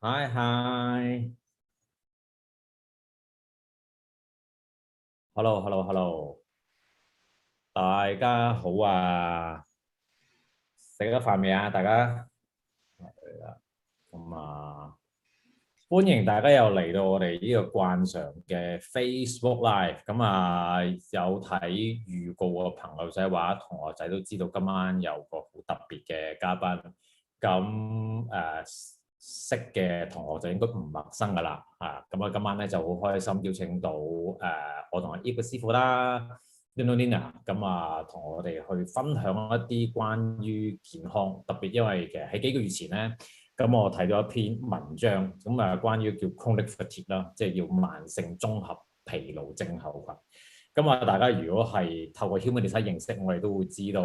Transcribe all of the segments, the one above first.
Hi hi，hello，大家好啊！食咗飯未啊？大家歡迎大家又嚟到我哋呢個慣常嘅 Facebook Live。有睇預告嘅朋友仔或者同學仔都知道今晚有個好特別嘅嘉賓。識嘅同學就應該唔陌生㗎啦，今晚咧就好開心邀請到我同阿 亦嘅師傅啦 Nuno Nina 同我哋去分享一啲關於健康，特別因為其實喺幾個月前咧，我睇咗一篇文章，關於叫 chronic fatigue 啦，即係叫慢性綜合疲勞症候群。大家如果係透過 Human Design 認識，我哋都會知道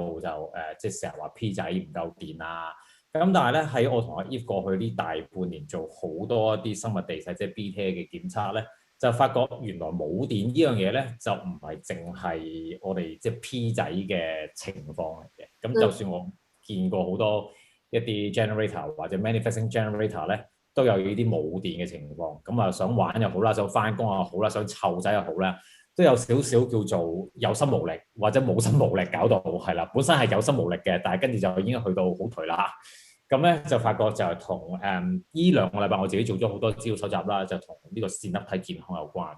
即係成日話 P 仔唔夠電啊。但係咧喺我同阿 Eve 過去呢大半年做好多一啲生物地勢即係 BT 嘅檢測咧，就發覺原來冇電呢樣嘢咧就唔係淨係我哋即係 P 仔嘅情況嚟嘅。就算我見過好多一啲 generator 或者 manifesting generator 咧，都有呢啲冇電嘅情況。想玩又好啦，想翻工又好啦，想湊仔又好啦，都有少少叫做有心無力或者冇心無力，搞到係啦。本身係有心無力嘅，但係跟住就已經去到好頹啦。就發覺就係同呢兩個禮拜我自己做咗好多資料搜集啦，就同呢個線粒體健康有關。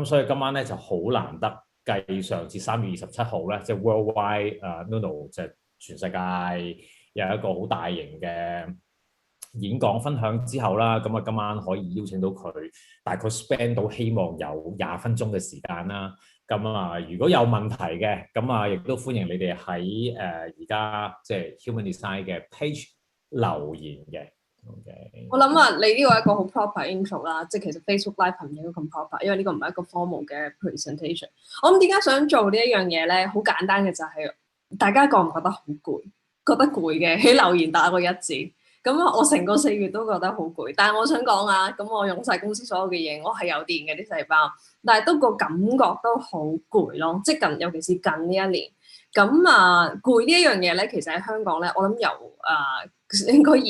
所以今晚咧就好難得繼上次3月27號咧，即係 Worldwide Nuno 即係全世界有一個好大型嘅演講分享之後啦，今晚可以邀請到佢，大概 spend 到希望有20分鐘嘅時間啦。如果有問題嘅，亦都歡迎你哋喺而家即係 Human Design 嘅 page留言嘅。Okay. 我諗你呢個係一個好 proper intro 啦，即係其實 Facebook Live 唔應該咁 proper，因為呢個唔係一個 formal 嘅 presentation。我諗點解想做呢一樣嘢咧？好簡單嘅就係大家覺唔覺得好攰？覺得攰嘅喺留言打個1字。我成個4月都覺得好攰，但係我想講啊，我用晒公司所有嘅嘢，我係有電嘅啲細胞，但係都個感覺都好攰咯，即係尤其是近呢一年。攰呢一樣嘢咧，其實喺香港咧，我諗由應該成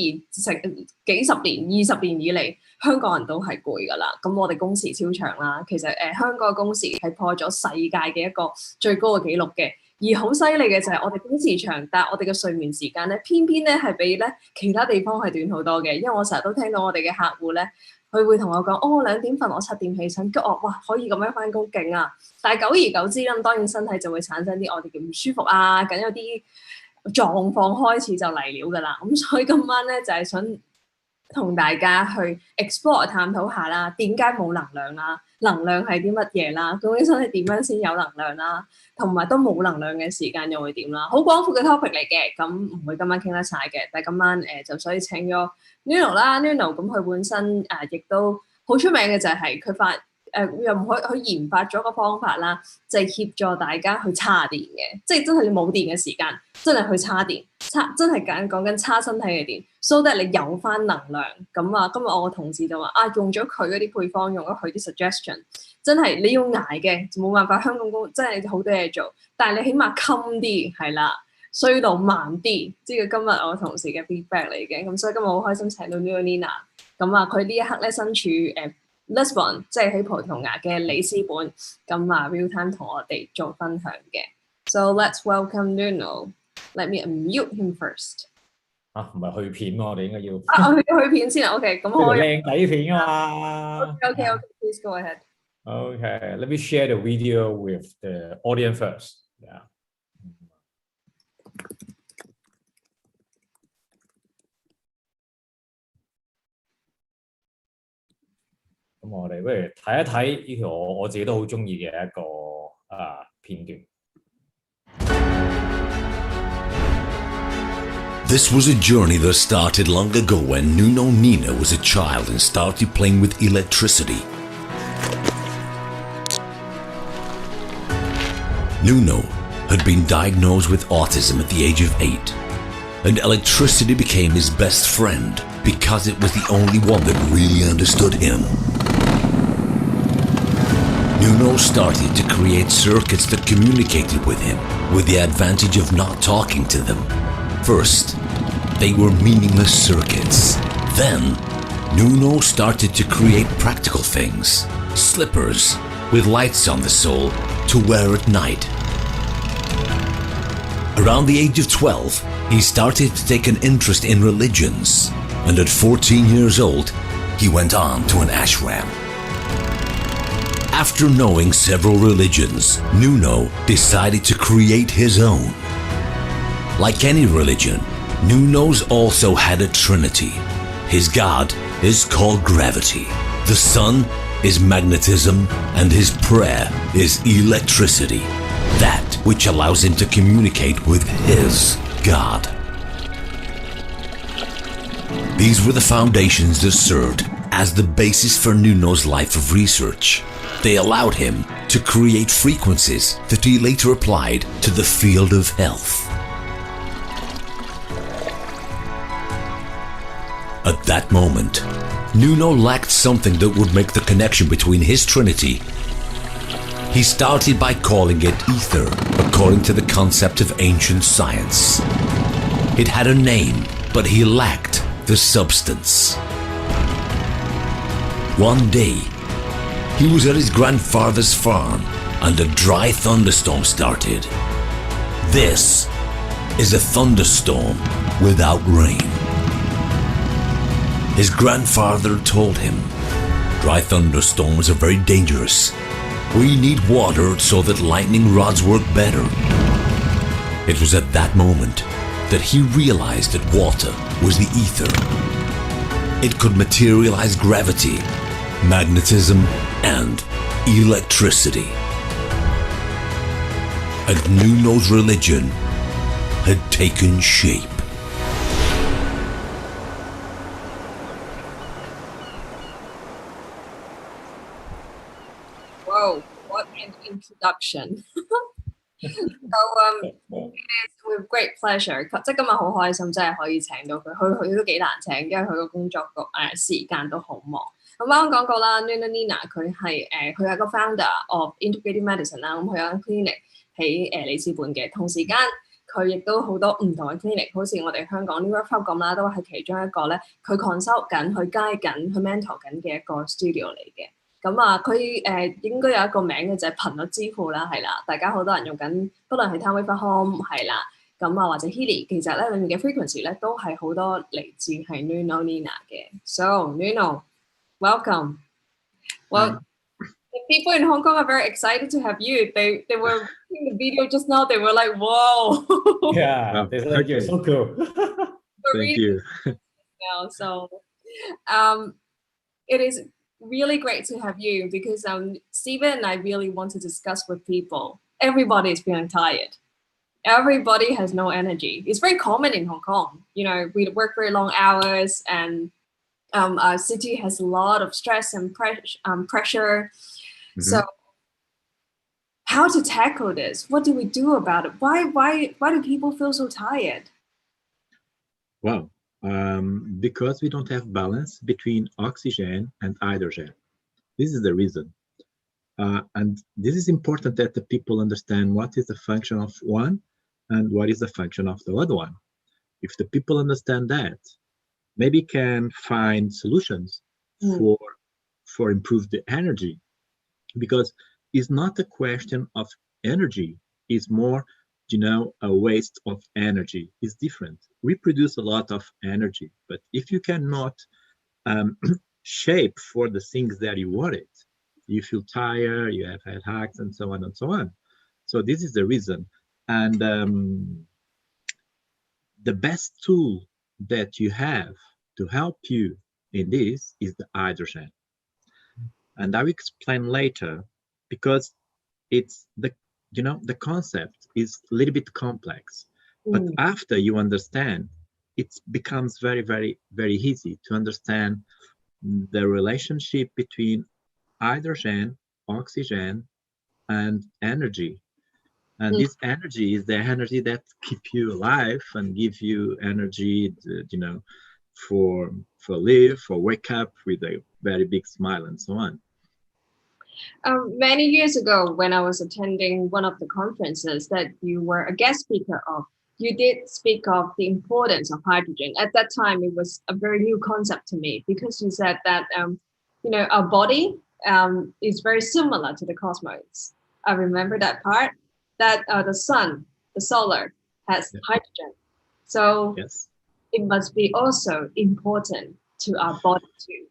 幾十年、20年以嚟，香港人都係攰噶啦。我哋工時超長啦，其實香港嘅工時係破咗世界嘅一個最高嘅紀錄嘅。而好犀利嘅就係我哋工時長，但係我哋嘅睡眠時間咧，偏偏咧係比咧其他地方係短好多嘅。因為我成日都聽到我哋嘅客戶咧，佢會同我講：我2點瞓，我7點起身，跟住我哇可以咁樣翻工勁啊！但係久而久之咧，當然身體就會產生啲我哋嘅唔舒服啊，咁有啲狀況開始就嚟了㗎啦。所以今晚咧就係想同大家去 explore 探討下啦，點解冇能量啦？能量係啲乜嘢啦？究竟身體點樣先有能量啦？同埋都冇能量嘅時間又會點啦？好廣闊嘅 topic 嚟嘅，唔會今晚傾得晒嘅。但係今晚就所以請咗 Nuno 啦 ，Nuno 佢本身亦都好出名嘅就係佢佢研發咗個方法啦，就係協助大家去叉電嘅，即係真係你冇電嘅時間，真係去叉電，真係講緊叉身體嘅電 ，so that 你有翻能量。今日我個同事就話用咗佢嗰啲配方，用咗佢啲 suggestion， 真係你要捱嘅，就冇辦法。香港真係好多嘢做，但係你起碼襟啲係啦，衰到慢啲。即係今日我同事嘅 feedback 嚟嘅，所以今日好開心請到 Nuno Nina。佢呢一刻咧身處Lisbon， 即係喺葡萄牙嘅里斯本，real time 同我哋做分享嘅。So let's welcome Nuno. Let me unmute him first. 唔係去片喎，我哋應該要去片先啊。OK， 咁我靚底片啊嘛。OK, please go ahead. Okay, let me share the video with the audience first. Yeah. 我哋不如睇一睇呢條我自己都好中意嘅一個片段。This was a journey that started long ago when Nuno Nina was a child and started playing with electricity. Nuno had been diagnosed with autism at the age of 8, and electricity became his best friend because it was the only one that really understood him. Nuno started to create circuits that communicated with him, with the advantage of not talking to them. First, they were meaningless circuits. Then, Nuno started to create practical things, slippers with lights on the sole to wear at night. Around the age of 12, he started to take an interest in religions, and at 14 years old, he went on to an ashram. After knowing several religions, Nuno decided to create his own. Like any religion, Nuno's also had a trinity. His god is called gravity, the sun is magnetism, and his prayer is electricity, that which allows him to communicate with his God. These were the foundations that served as the basis for Nuno's life of research. They allowed him to create frequencies that he later applied to the field of health. At that moment, Nuno lacked something that would make the connection between his trinity. He started by calling it ether, according to the concept of ancient science. It had a name, but he lacked the substance. One day, he was at his grandfather's farm and a dry thunderstorm started. This is a thunderstorm without rain. His grandfather told him, "Dry thunderstorms are very dangerous. We need water so that lightning rods work better." It was at that moment that he realized that water was the ether. It could materialize gravity, magnetism, and electricity. And Nuno's religion had taken shape. Whoa, what an introduction. So it is with great pleasure， 即係今日好開心，真係可以請到佢。佢都幾難請，因為佢個工作時間都好忙。咁啱啱講過啦 ，Nuno Nina 佢係個 founder of Integrative Medicine 啦。咁佢有間 clinic 喺里斯本嘅，同時間佢亦都好多唔同嘅 clinic， 好似我哋香港 Earth Group 咁啦，都係其中一個咧，佢 consult 緊、去 guide 緊、去 mentor 緊嘅一個 studio 嚟嘅。咁佢應該有一個名嘅就係頻率之父啦，係啦，大家好多人用緊，不論係 Time Waver Home 係啦，咁或者 Healy， 其實咧裡面嘅 frequency 咧都係好多嚟自係 Nuno Nina 嘅。So Nuno, welcome. Well, the people in Hong Kong are very excited to have you. They were watching the video just now. They were like, whoa. Yeah, thank you. So cool. Thank you. So it is really great to have you because Stephen and I really want to discuss with people. Everybody is feeling tired. Everybody has no energy. It's very common in Hong Kong. You know, we work very long hours and our city has a lot of stress and pressure. Mm-hmm. So how to tackle this? What do we do about it? Why do people feel so tired? Wow. Because we don't have balance between oxygen and hydrogen. This is the reason. And this is important that the people understand what is the function of one and what is the function of the other one. If the people understand that, maybe can find solutions for improved energy. Because it's not a question of energy, it's more, a waste of energy. Is different. We produce a lot of energy, but if you cannot shape for the things that you wanted, you feel tired, you have headaches, and so on and so on. So this is the reason. And the best tool that you have to help you in this is the hydrogen. And I will explain later because it's the concept is a little bit complex, but after you understand, it becomes very, very, very easy to understand the relationship between hydrogen, oxygen, and energy. And this energy is the energy that keep you alive and give you energy, for live, for wake up with a very big smile and so on. Many years ago, when I was attending one of the conferences that you were a guest speaker of, you did speak of the importance of hydrogen. At that time, it was a very new concept to me because you said that, our body is very similar to the cosmos. I remember that part, that the sun, the solar, has hydrogen. So it must be also important to our body too.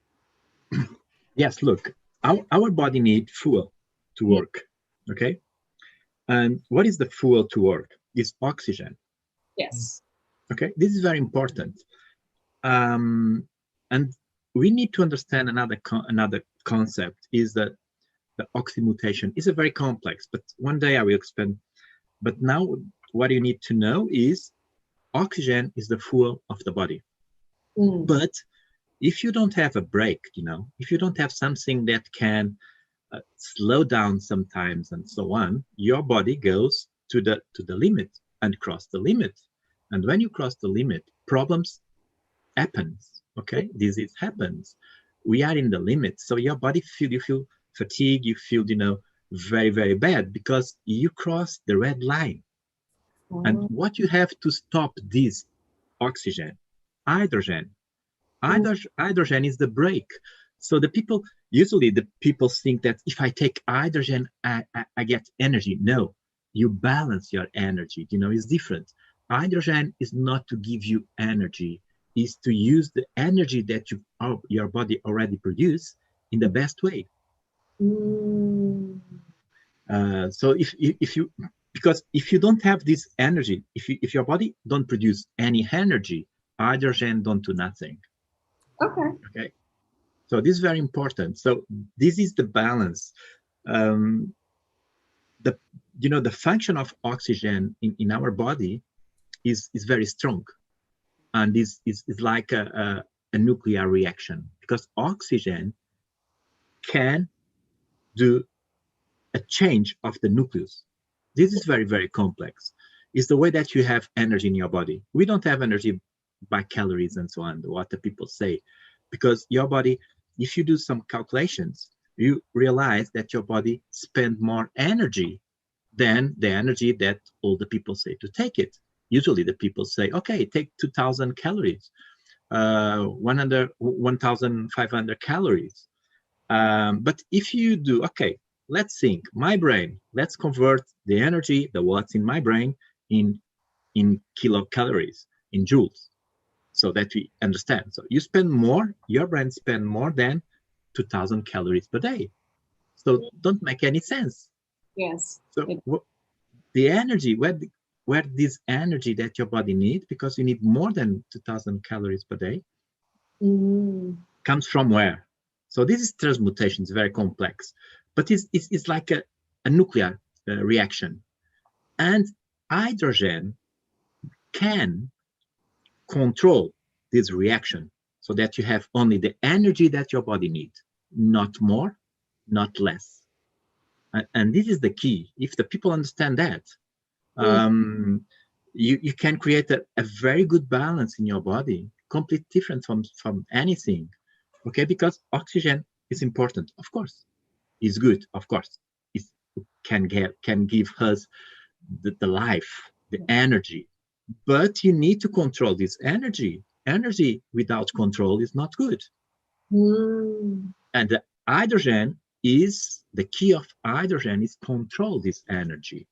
Yes, look, our body needs fuel to work, okay? And what is the fuel to work? It's oxygen. Yes. Okay, this is very important. And we need to understand another concept is that the oxymutation is a very complex, but one day I will explain. But now what you need to know is oxygen is the fuel of the body. But if you don't have a brake, if you don't have something that can slow down sometimes and so on, your body goes to the limit and cross the limit. And when you cross the limit, problems happens. Okay, disease happens. We are in the limit, so your body you feel fatigue, you feel very, very bad because you cross the red line. And what you have to stop this oxygen, hydrogen. Hydrogen is the brake. So usually the people think that if I take hydrogen, I get energy. No, you balance your energy. It's different. Hydrogen is not to give you energy, is to use the energy that your body already produce in the best way. So because if you don't have this energy, if your body don't produce any energy, hydrogen don't do nothing. Okay. So this is very important. So this is the balance. The function of oxygen in our body is very strong, and is like a nuclear reaction, because oxygen can do a change of the nucleus. This is very, very complex. It's the way that you have energy in your body. We don't have energy by calories and so on, what the people say, because your body, if you do some calculations, you realize that your body spends more energy than the energy that all the people say to take it. Usually the people say, okay, take 2,000 calories, 1,500 calories. But if you do, okay, let's think, my brain, let's convert the energy, the what's in my brain in kilocalories, in joules, so that we understand. So you spend more, your brain spend more than 2,000 calories per day. So don't make any sense. Yes. So the energy, where this energy that your body needs, because you need more than 2,000 calories per day, comes from where? So this is transmutation, it's very complex, but it's like a nuclear reaction. And hydrogen can control this reaction so that you have only the energy that your body needs, not more, not less. And this is the key. If the people understand that, you can create a very good balance in your body, completely different from anything. Okay, because oxygen is important, of course. It's good, of course. It can give us the life, the energy. But you need to control this energy. Energy without control is not good. And the hydrogen is, the key of hydrogen is control this energy.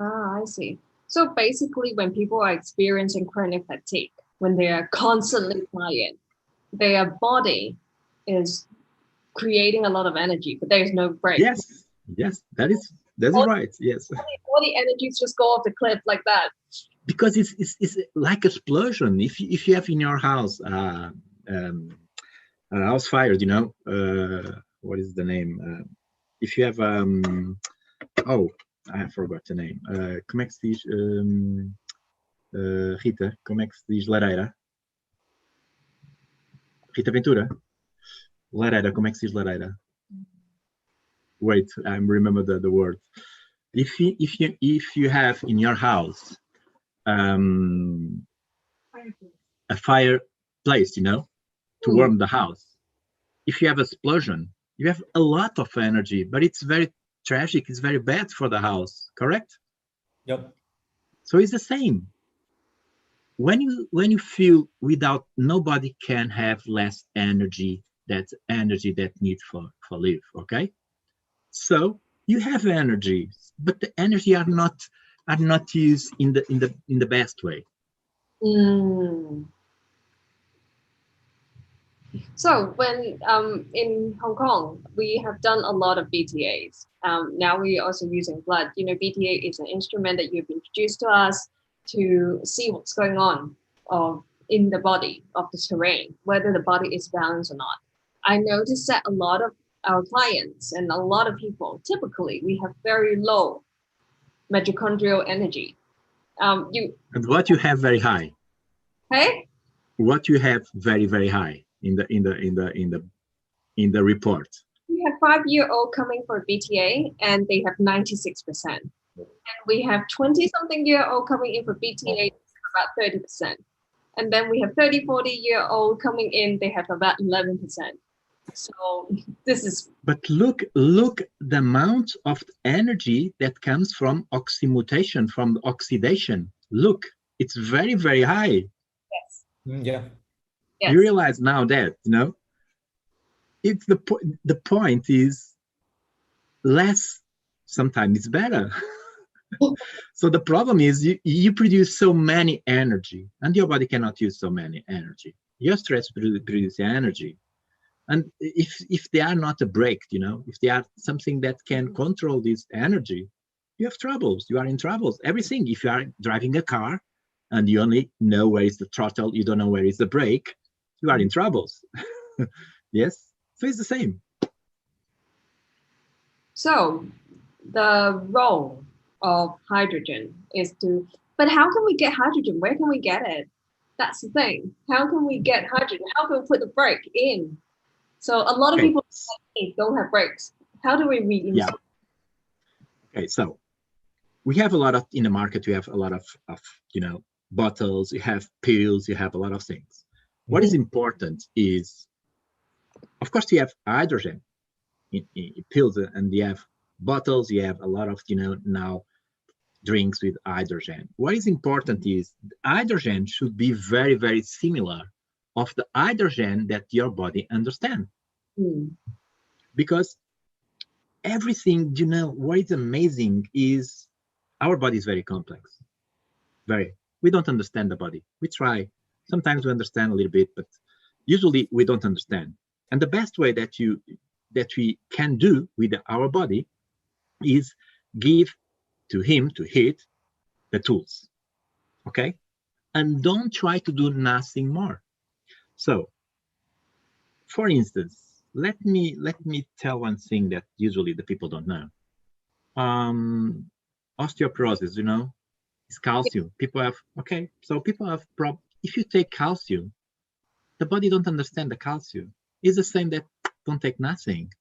I see. So basically, when people are experiencing chronic fatigue, when they are constantly flying, their body is creating a lot of energy, but there is no break. Yes, that's right. Yes. All the energies just go off the cliff like that. Because it's like explosion. If you have in your house house fire, what is the name? If you have I forgot the name. Como é que se diz? Rita, como é que se diz lareira? Rita Ventura. Lareira, como é que se diz lareira? Wait, I remember the word. If you have in your house a fireplace, to warm the house. If you have explosion, you have a lot of energy, but it's very tragic. It's very bad for the house. Correct? Yep. So it's the same. When you feel without, nobody can have less energy. That's energy that needs for live. Okay. So you have energy, but the energy are not used in the best way. So when in Hong Kong, we have done a lot of BTAs. Now we're also using blood. You know, BTA is an instrument that you've introduced to us to see what's going on in the body of the terrain, whether the body is balanced or not. I noticed that a lot of our clients and a lot of people, typically, we have very low mitochondrial energy. And what you have very high. Hey? What you have very, very high in the report. We have 5-year-old coming for BTA and they have 96%. And we have 20-something-year-old coming in for BTA, about 30%. And then we have 30-40-year-old coming in, they have about 11%. So this is. But look the amount of energy that comes from oxymutation, from the oxidation. Look, it's very, very high. Yes. Yeah. Yes. You realize now that, you know, it's the point is less sometimes it's better. So the problem is you produce so many energy and your body cannot use so many energy. Your stress produces energy. And if they are not a brake, you know, if they are something that can control this energy, you have troubles. You are in troubles. Everything. If you are driving a car and you only know where is the throttle, you don't know where is the brake, you are in troubles. Yes. So it's the same. So the role of hydrogen is to, but how can we get hydrogen? Where can we get it? That's the thing. How can we get hydrogen? How can we put the brake in? So a lot of people don't have brakes. How do we reinstall? Yeah. Okay, so we have a lot of, in the market, you have a lot of you know, bottles, you have pills, you have a lot of things. What is important is, of course, you have hydrogen in pills, and you have bottles, you have a lot of, you know, now drinks with hydrogen. What is important is hydrogen should be very, very similar of the hydrogen that your body understands. Because everything, you know, what is amazing is our body is very complex. We don't understand the body. We try. Sometimes we understand a little bit, but usually we don't understand. And the best way that we can do with our body is give to it the tools. Okay? And don't try to do nothing more. So, for instance, let me tell one thing that usually the people don't know. Osteoporosis, you know, is calcium. People have if you take calcium, the body don't understand the calcium. It's the same that don't take nothing.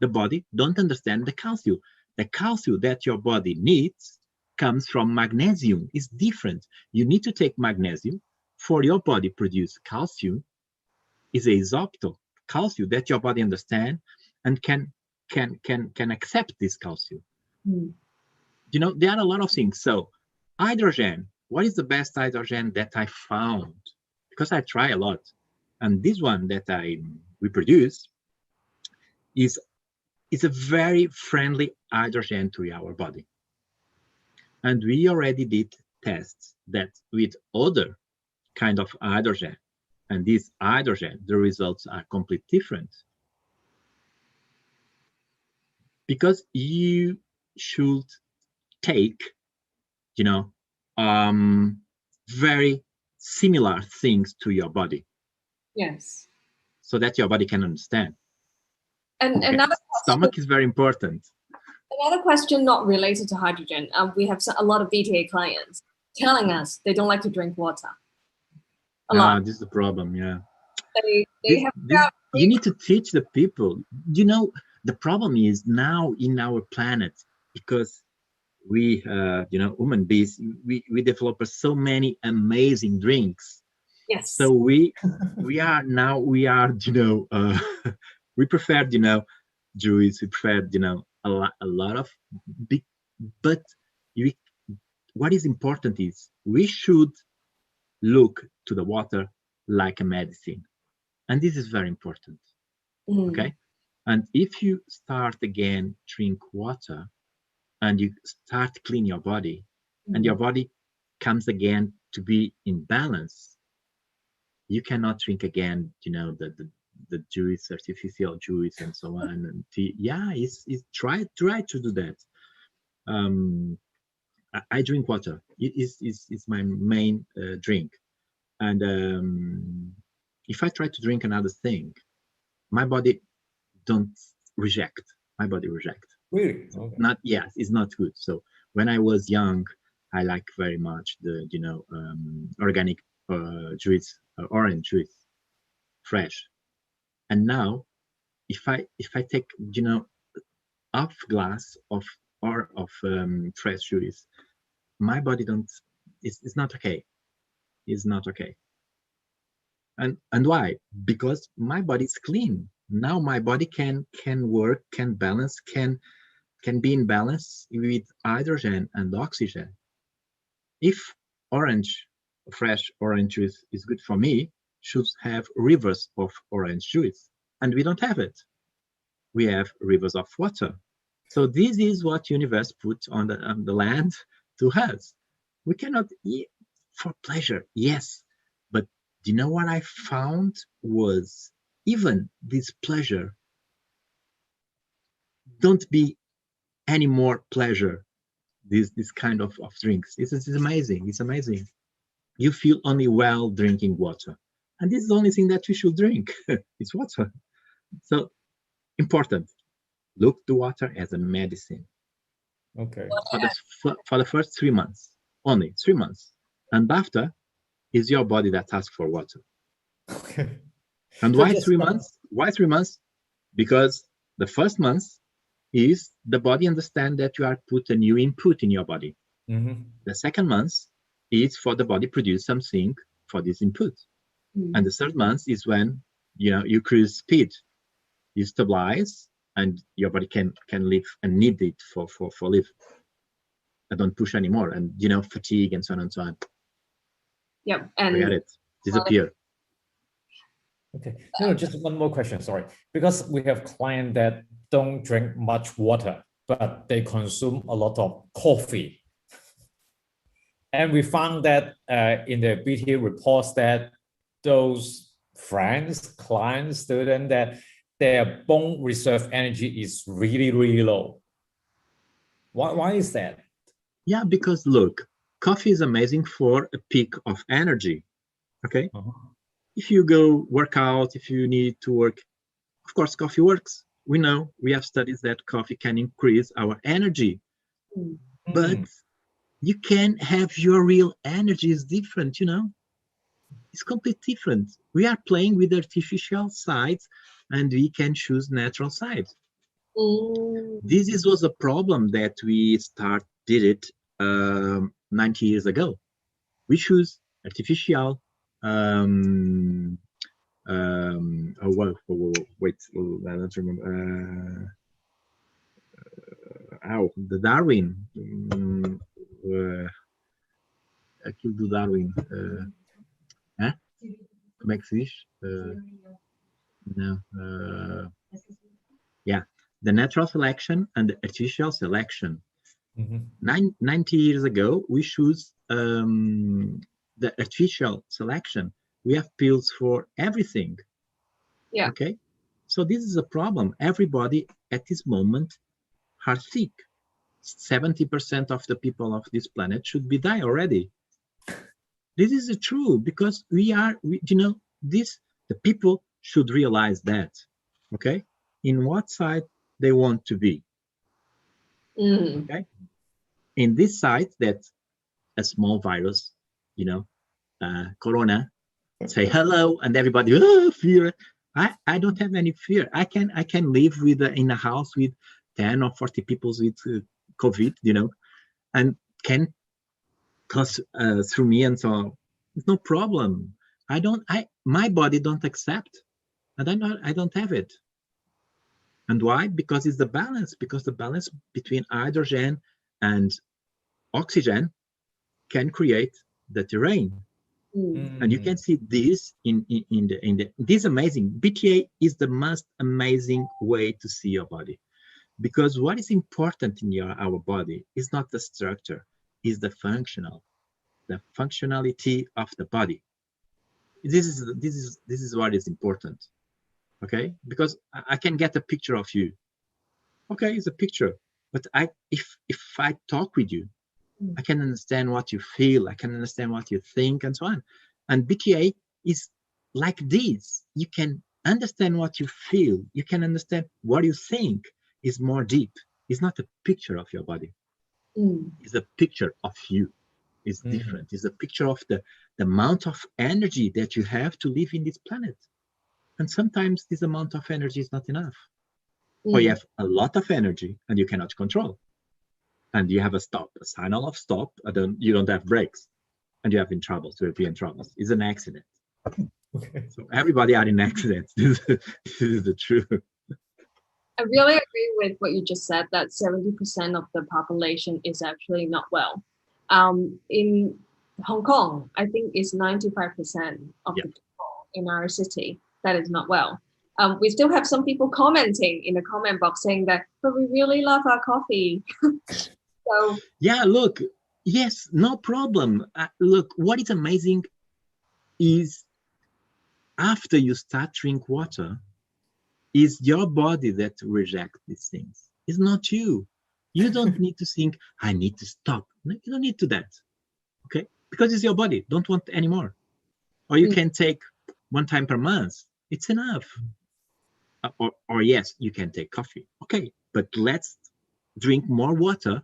The body don't understand the calcium. The calcium that your body needs comes from magnesium. It's different. You need to take magnesium for your body produce calcium. Is a isotope calcium that your body understand and can accept this calcium. You know, there are a lot of things. So hydrogen, what is the best hydrogen that I found? Because I try a lot, and this one that we produce is a very friendly hydrogen to our body. And we already did tests that with other kind of hydrogen, and this hydrogen, the results are completely different. Because you should take, you know, very similar things to your body. Yes. So that your body can understand. And okay. Another stomach is very important. Another question not related to hydrogen. We have a lot of BTA clients telling us they don't like to drink water. A lot. This is the problem, yeah. You need to teach the people. You know, the problem is now in our planet, because we, you know, human beings, we develop so many amazing drinks. Yes. So we are, you know, we prefer, you know, juice, we prefer, you know, a lot of big, but what is important is we should look to the water like a medicine. And this is very important. Okay. And if you start again, drink water, and you start clean your body, and your body comes again to be in balance, you cannot drink again, the juice, artificial juice, and so on. And try to do that. I drink water. It is my main drink. And if I try to drink another thing, my body don't reject. My body reject. Really? So Okay. it's not good. So when I was young, I like very much the organic juice, orange juice, fresh. And now, if I take half glass of fresh juice, my body don't. It's not okay. It's not okay. And why? Because my body is clean. Now my body can work, can balance, can be in balance with hydrogen and oxygen. If fresh orange juice is good for me, should have rivers of orange juice, and we don't have it. We have rivers of water. So this is what universe put on the land to us. We cannot eat for pleasure, yes, but what I found was even this pleasure don't be any more pleasure. This kind of drinks. It's amazing. It's amazing. You feel only well drinking water, and this is the only thing that we should drink. It's water. So important. Look to water as a medicine. Okay. For the first 3 months, only 3 months, and after is your body that asks for water. Okay. And So why just 3 months? Why 3 months? Because the first month is the body understand that you are put a new input in your body. The second month is for the body produce something for this input. And the third month is when you cruise speed, you stabilize, and your body can live and need it for live. I don't push anymore, and fatigue and so on and so on. Yep. And Forget it. Disappear. Okay. No, just one more question. Sorry, because we have clients that don't drink much water, but they consume a lot of coffee, and we found that in the BT reports that those friends, clients, students, that their bone reserve energy is really, really low. Why is that? Yeah, because look, coffee is amazing for a peak of energy. Okay. If you go work out, if you need to work, of course, coffee works. We know, we have studies that coffee can increase our energy, but you can have your real energy is different, it's completely different. We are playing with artificial sides, and we can choose natural sides. This was a problem that we did it 90 years ago. We choose artificial wait, I don't remember. The Darwin. Aquilo do Darwin. Como é que se diz? No. Yeah, the natural selection and the artificial selection. 90 years ago, we choose the artificial selection. We have pills for everything. Yeah. Okay. So this is a problem. Everybody at this moment are sick. 70% of the people of this planet should be die already. This is true because the people should realize that. Okay. In what side they want to be. Okay. In this side, that a small virus, corona, say hello, and everybody fear. I don't have any fear. I can live in a house with 10 or 40 people with COVID, and can cause through me, and so it's no problem. My body don't accept, and I don't have it. And why? Because it's the balance. Because the balance between hydrogen and oxygen can create the terrain. And you can see this in the this amazing BTA is the most amazing way to see your body, because what is important in our body is not the structure, is the functionality of the body. This is what is important. Okay, because I can get a picture of you. Okay, it's a picture, but if I talk with you, I can understand what you feel, I can understand what you think, and so on. And BTA is like this. You can understand what you feel, you can understand what you think is more deep. It's not a picture of your body. It's a picture of you. It's different. It's a picture of the amount of energy that you have to live in this planet. And sometimes this amount of energy is not enough. Or you have a lot of energy and you cannot control. And you have a signal of stop, and you don't have brakes, and you have you'll be in trouble. It's an accident. Okay. So everybody are in accidents. This is the truth. I really agree with what you just said, that 70% of the population is actually not well. In Hong Kong, I think it's 95% of the people in our city that is not well. We still have some people commenting in the comment box saying that, but we really love our coffee. So yeah, look, yes, no problem. Look, what is amazing is after you start drink water, is your body that rejects these things. It's not you. You don't need to think, I need to stop. No, you don't need to that. Okay? Because it's your body. Don't want anymore. Or you can take 1 time per month. It's enough. Or yes, you can take coffee. Okay, but let's drink more water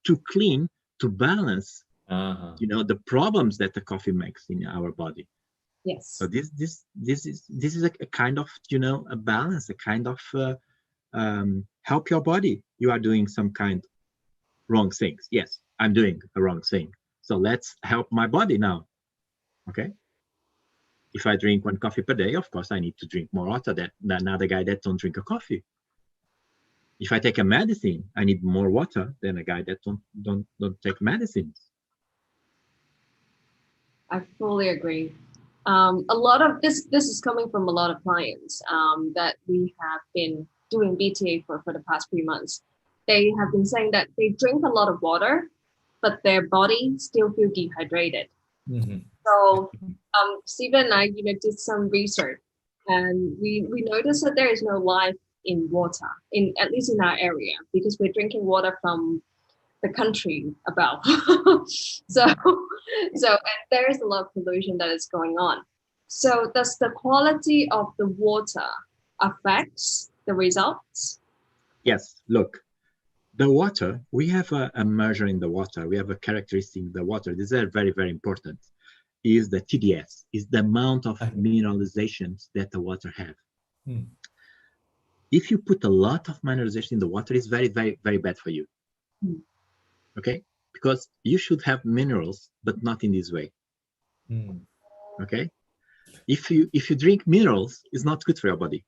to clean, to balance, the problems that the coffee makes in our body. Yes. So this is a kind of, a balance, a kind of help your body. You are doing some kind wrong things. Yes, I'm doing a wrong thing. So let's help my body now. Okay. If I drink 1 coffee per day, of course I need to drink more water than another guy that don't drink a coffee. If I take a medicine, I need more water than a guy that don't take medicines. I fully agree. A lot of this is coming from a lot of clients that we have been doing BTA for the past few months. They have been saying that they drink a lot of water, but their body still feel dehydrated. So Stephen and I did some research, and we noticed that there is no life in water, at least in our area, because we're drinking water from the country above. so and there is a lot of pollution that is going on. So does the quality of the water affects the results? Yes, look, the water, we have a measure in the water, we have a characteristic in the water. This is very, very important, is the TDS, is the amount of mineralizations that the water have. If you put a lot of mineralization in the water, it's very, very, very bad for you. Okay, because you should have minerals, but not in this way. Okay, if you drink minerals, it's not good for your body.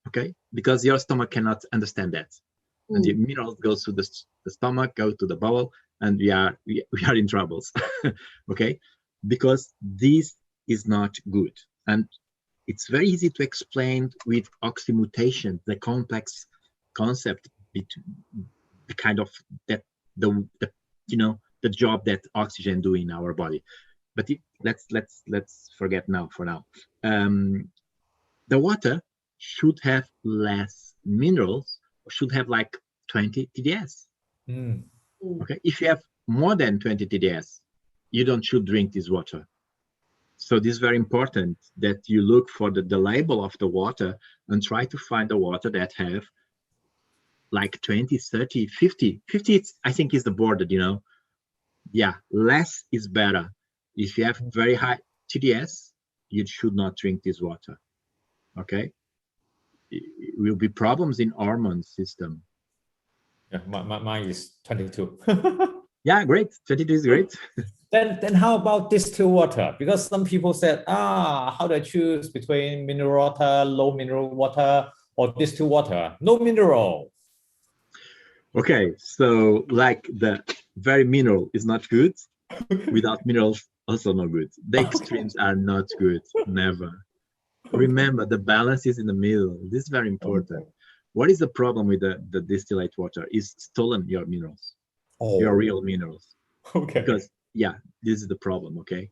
Okay, because your stomach cannot understand that, and the minerals go to the stomach, go to the bowel, and we are in troubles. Okay, because this is not good, and it's very easy to explain with oxymutation, the complex concept between the kind of that the job that oxygen do in our body. But let's forget now for now. The water should have less minerals, or should have like 20 TDS. Okay, if you have more than 20 TDS, you should drink this water. So this is very important that you look for the label of the water and try to find the water that have like 20, 30, 50. 50, I think, is the border, Yeah, less is better. If you have very high TDS, you should not drink this water. Okay? It will be problems in hormone system. Yeah, mine is 22. Yeah, great. 22 is great. Then how about distilled water? Because some people said, how do I choose between mineral water, low mineral water, or distilled water? No mineral. Okay, so like the very mineral is not good. Without minerals, also no good. The extremes are not good, never. Remember, the balance is in the middle. This is very important. What is the problem with the distillate water? Is stolen your minerals, your real minerals. Okay. Because yeah, this is the problem. Okay,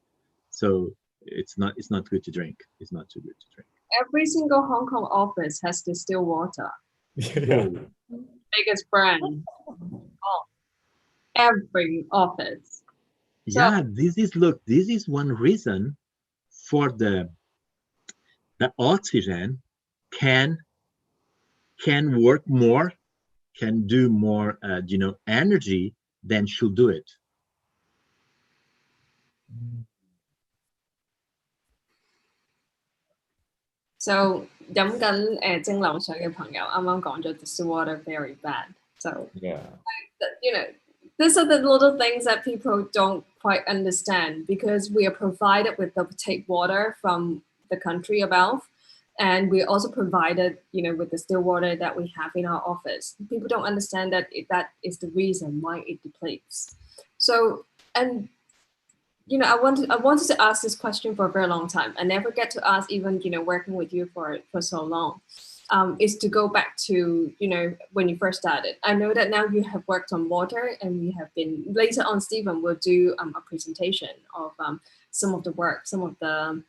so it's not good to drink. It's not too good to drink. Every single Hong Kong office has distilled water. Yeah. Biggest brand. Oh, every office. Yeah, this is one reason for the oxygen can work more, can do more, energy than should do it. So 飲緊蒸餾水嘅朋友啱啱講咗 distilled water very bad. So Yeah. These are the little things that people don't quite understand because we are provided with the take water from the country above. And we're also provided, with the still water that we have in our office. People don't understand that that is the reason why it depletes. So, and I wanted to ask this question for a very long time. I never get to ask, even working with you for so long. Is to go back to when you first started. I know that now you have worked on water, and we have been later on. Stephen will do a presentation of some of the work, some of the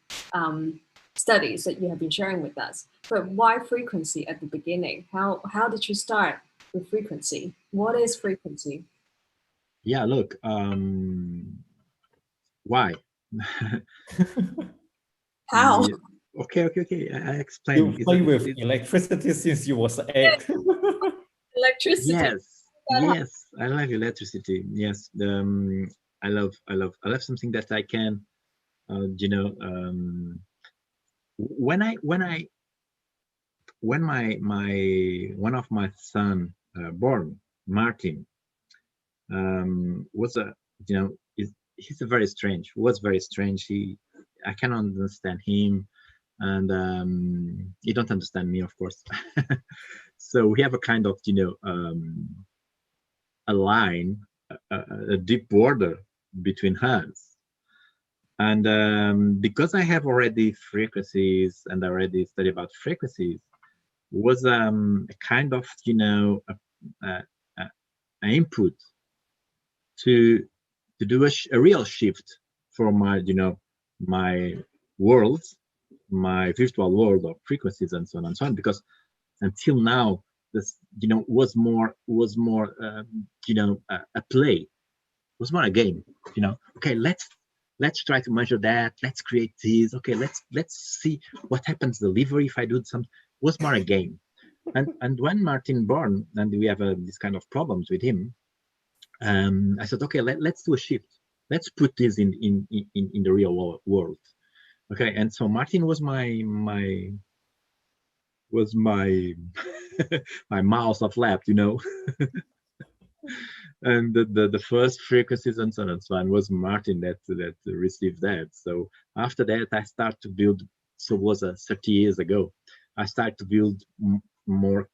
studies that you have been sharing with us. But why frequency at the beginning? How did you start with frequency? What is frequency? Yeah, look, why? How? Yeah. Okay. I explain. You play with electricity since you was 8. Electricity. Yes, I like electricity. Yes, I love something that I can, when my one of my son born, Martin, was he's very strange. Was very strange. I cannot understand him, and he don't understand me, of course. So we have a kind of a line, a deep border between us. And because I have already frequencies and I already studied about frequencies, was a kind of an input to do a real shift for my my world, my virtual world of frequencies and so on and so on. Because until now, this was more a play, was more a game. Okay, let's try to measure that. Let's create this. Okay, let's see what happens delivery if I do something. Was more a game. And when Martin born, and we have this kind of problems with him, I said, okay, let's do a shift. Let's put this in the real world. Okay, and so Martin was my my mouse of lab, and the first frequencies and so on was Martin that received that. So after that, I started to build. So it was 30 years ago. I started to build more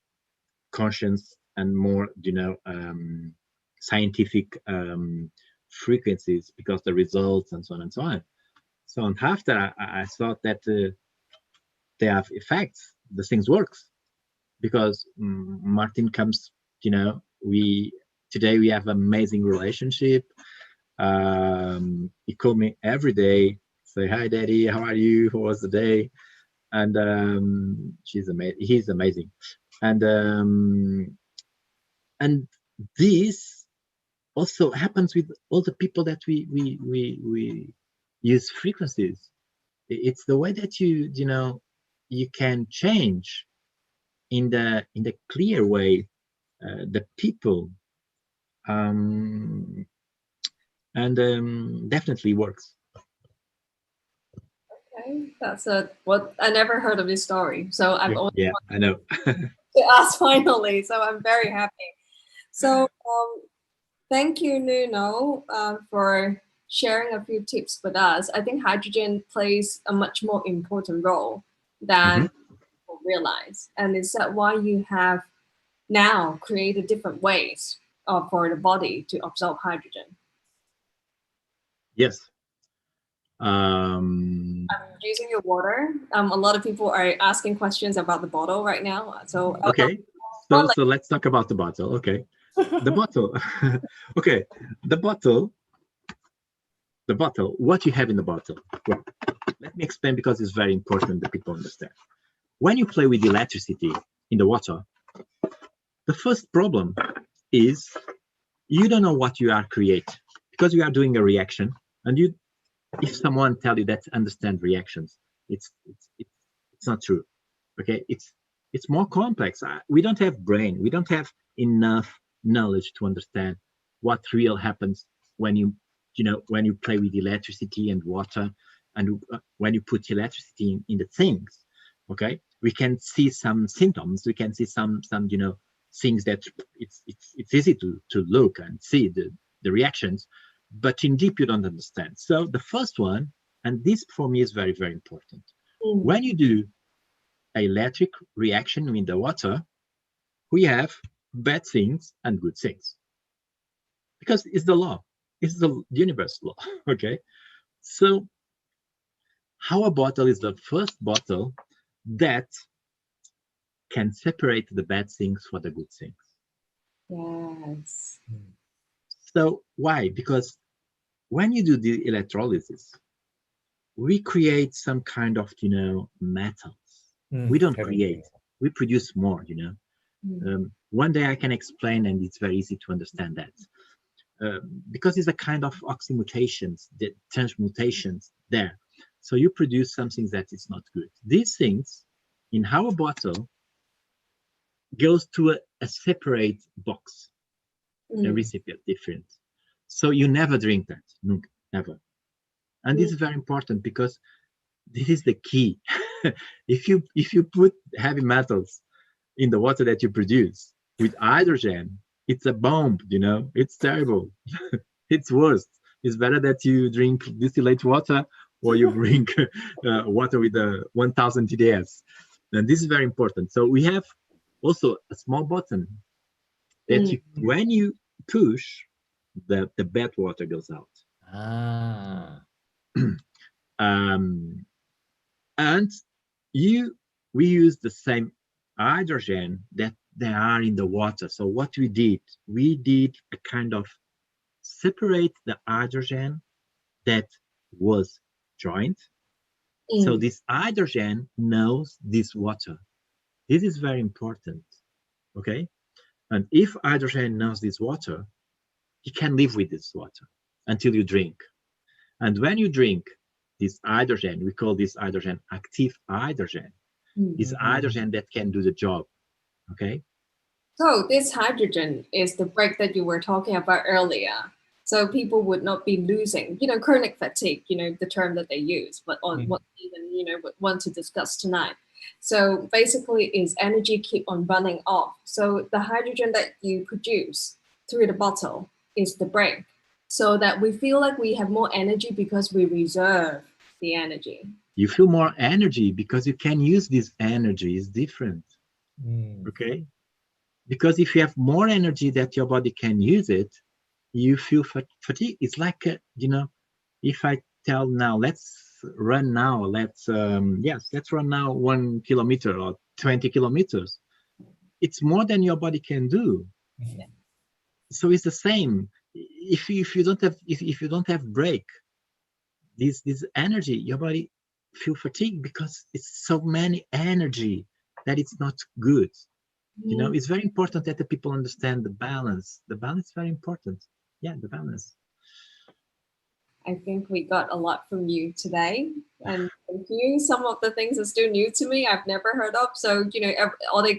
conscious and more scientific frequencies, because the results and so on and so on. So and after I thought that they have effects. The things works, because Martin comes. Today we have amazing relationship. He called me every day, say, "Hi, Daddy, how are you? How was the day?" And he's amazing, and this also happens with all the people that we use frequencies. It's the way that you can change in the clear way the people, and definitely works. Okay, that's what I never heard of this story. So I've only I know. to ask finally. So I'm very happy. So thank you, Nuno, for sharing a few tips with us. I think hydrogen plays a much more important role than people realize. And is that why you have now created different ways for the body to absorb hydrogen? Yes. I'm using your water. A lot of people are asking questions about the bottle right now. So okay. So let's talk about the bottle. Okay. The bottle. Okay. The bottle. What you have in the bottle? Well, let me explain because it's very important that people understand. When you play with electricity in the water, the first problem is you don't know what you are creating because you are doing a reaction, and if someone tell you that understand reactions, it's not true. Okay, it's more complex. We don't have brain. We don't have enough knowledge to understand what real happens when you play with electricity and water, and when you put electricity in the things. Okay, we can see some symptoms. We can see some things that it's easy to look and see the reactions, but in deep you don't understand. So the first one, and this for me is very, very important. When you do an electric reaction in the water, we have bad things and good things because it's the law. It's the universe law. Okay, so our bottle is the first bottle that can separate the bad things for the good things. Yes. So why? Because when you do the electrolysis, we create some kind of metals. We don't create, we produce more. One day I can explain, and it's very easy to understand that, because it's a kind of oxymutations, the transmutations there. So you produce something that is not good. These things in our bottle goes to a separate box, a recipient different. So you never drink that, never. And this is very important because this is the key. If you put heavy metals in the water that you produce with hydrogen, it's a bomb, it's terrible. It's worse. It's better that you drink distillate water or you drink water with 1000 TDS. And this is very important. So we have also a small button that when you push, the bad water goes out. And we use the same hydrogen that they are in the water. So what we did a kind of separate the hydrogen that was joined. So this hydrogen knows this water. This is very important. Okay, and if hydrogen knows this water, you can live with this water until you drink. And when you drink this hydrogen, we call this hydrogen active hydrogen. It's hydrogen that can do the job. Okay. So this hydrogen is the break that you were talking about earlier. So people would not be losing, chronic fatigue, the term that they use, but on what even, would want to discuss tonight. So basically is energy keep on running off. So the hydrogen that you produce through the bottle is the break. So that we feel like we have more energy because we reserve the energy. You feel more energy because you can use this energy. It's different. Okay? Because if you have more energy that your body can use it, you feel fatigue. It's like, if I tell now, let's run now, let's run now 1 kilometer or 20 kilometers. It's more than your body can do. Yeah. So it's the same. If you don't have break, this energy, your body feel fatigued because it's so many energy that it's not good. It's very important that the people understand the balance. The balance is very important. Yeah, the balance. I think we got a lot from you today, and thank you. Some of the things are still new to me. I've never heard of. So我哋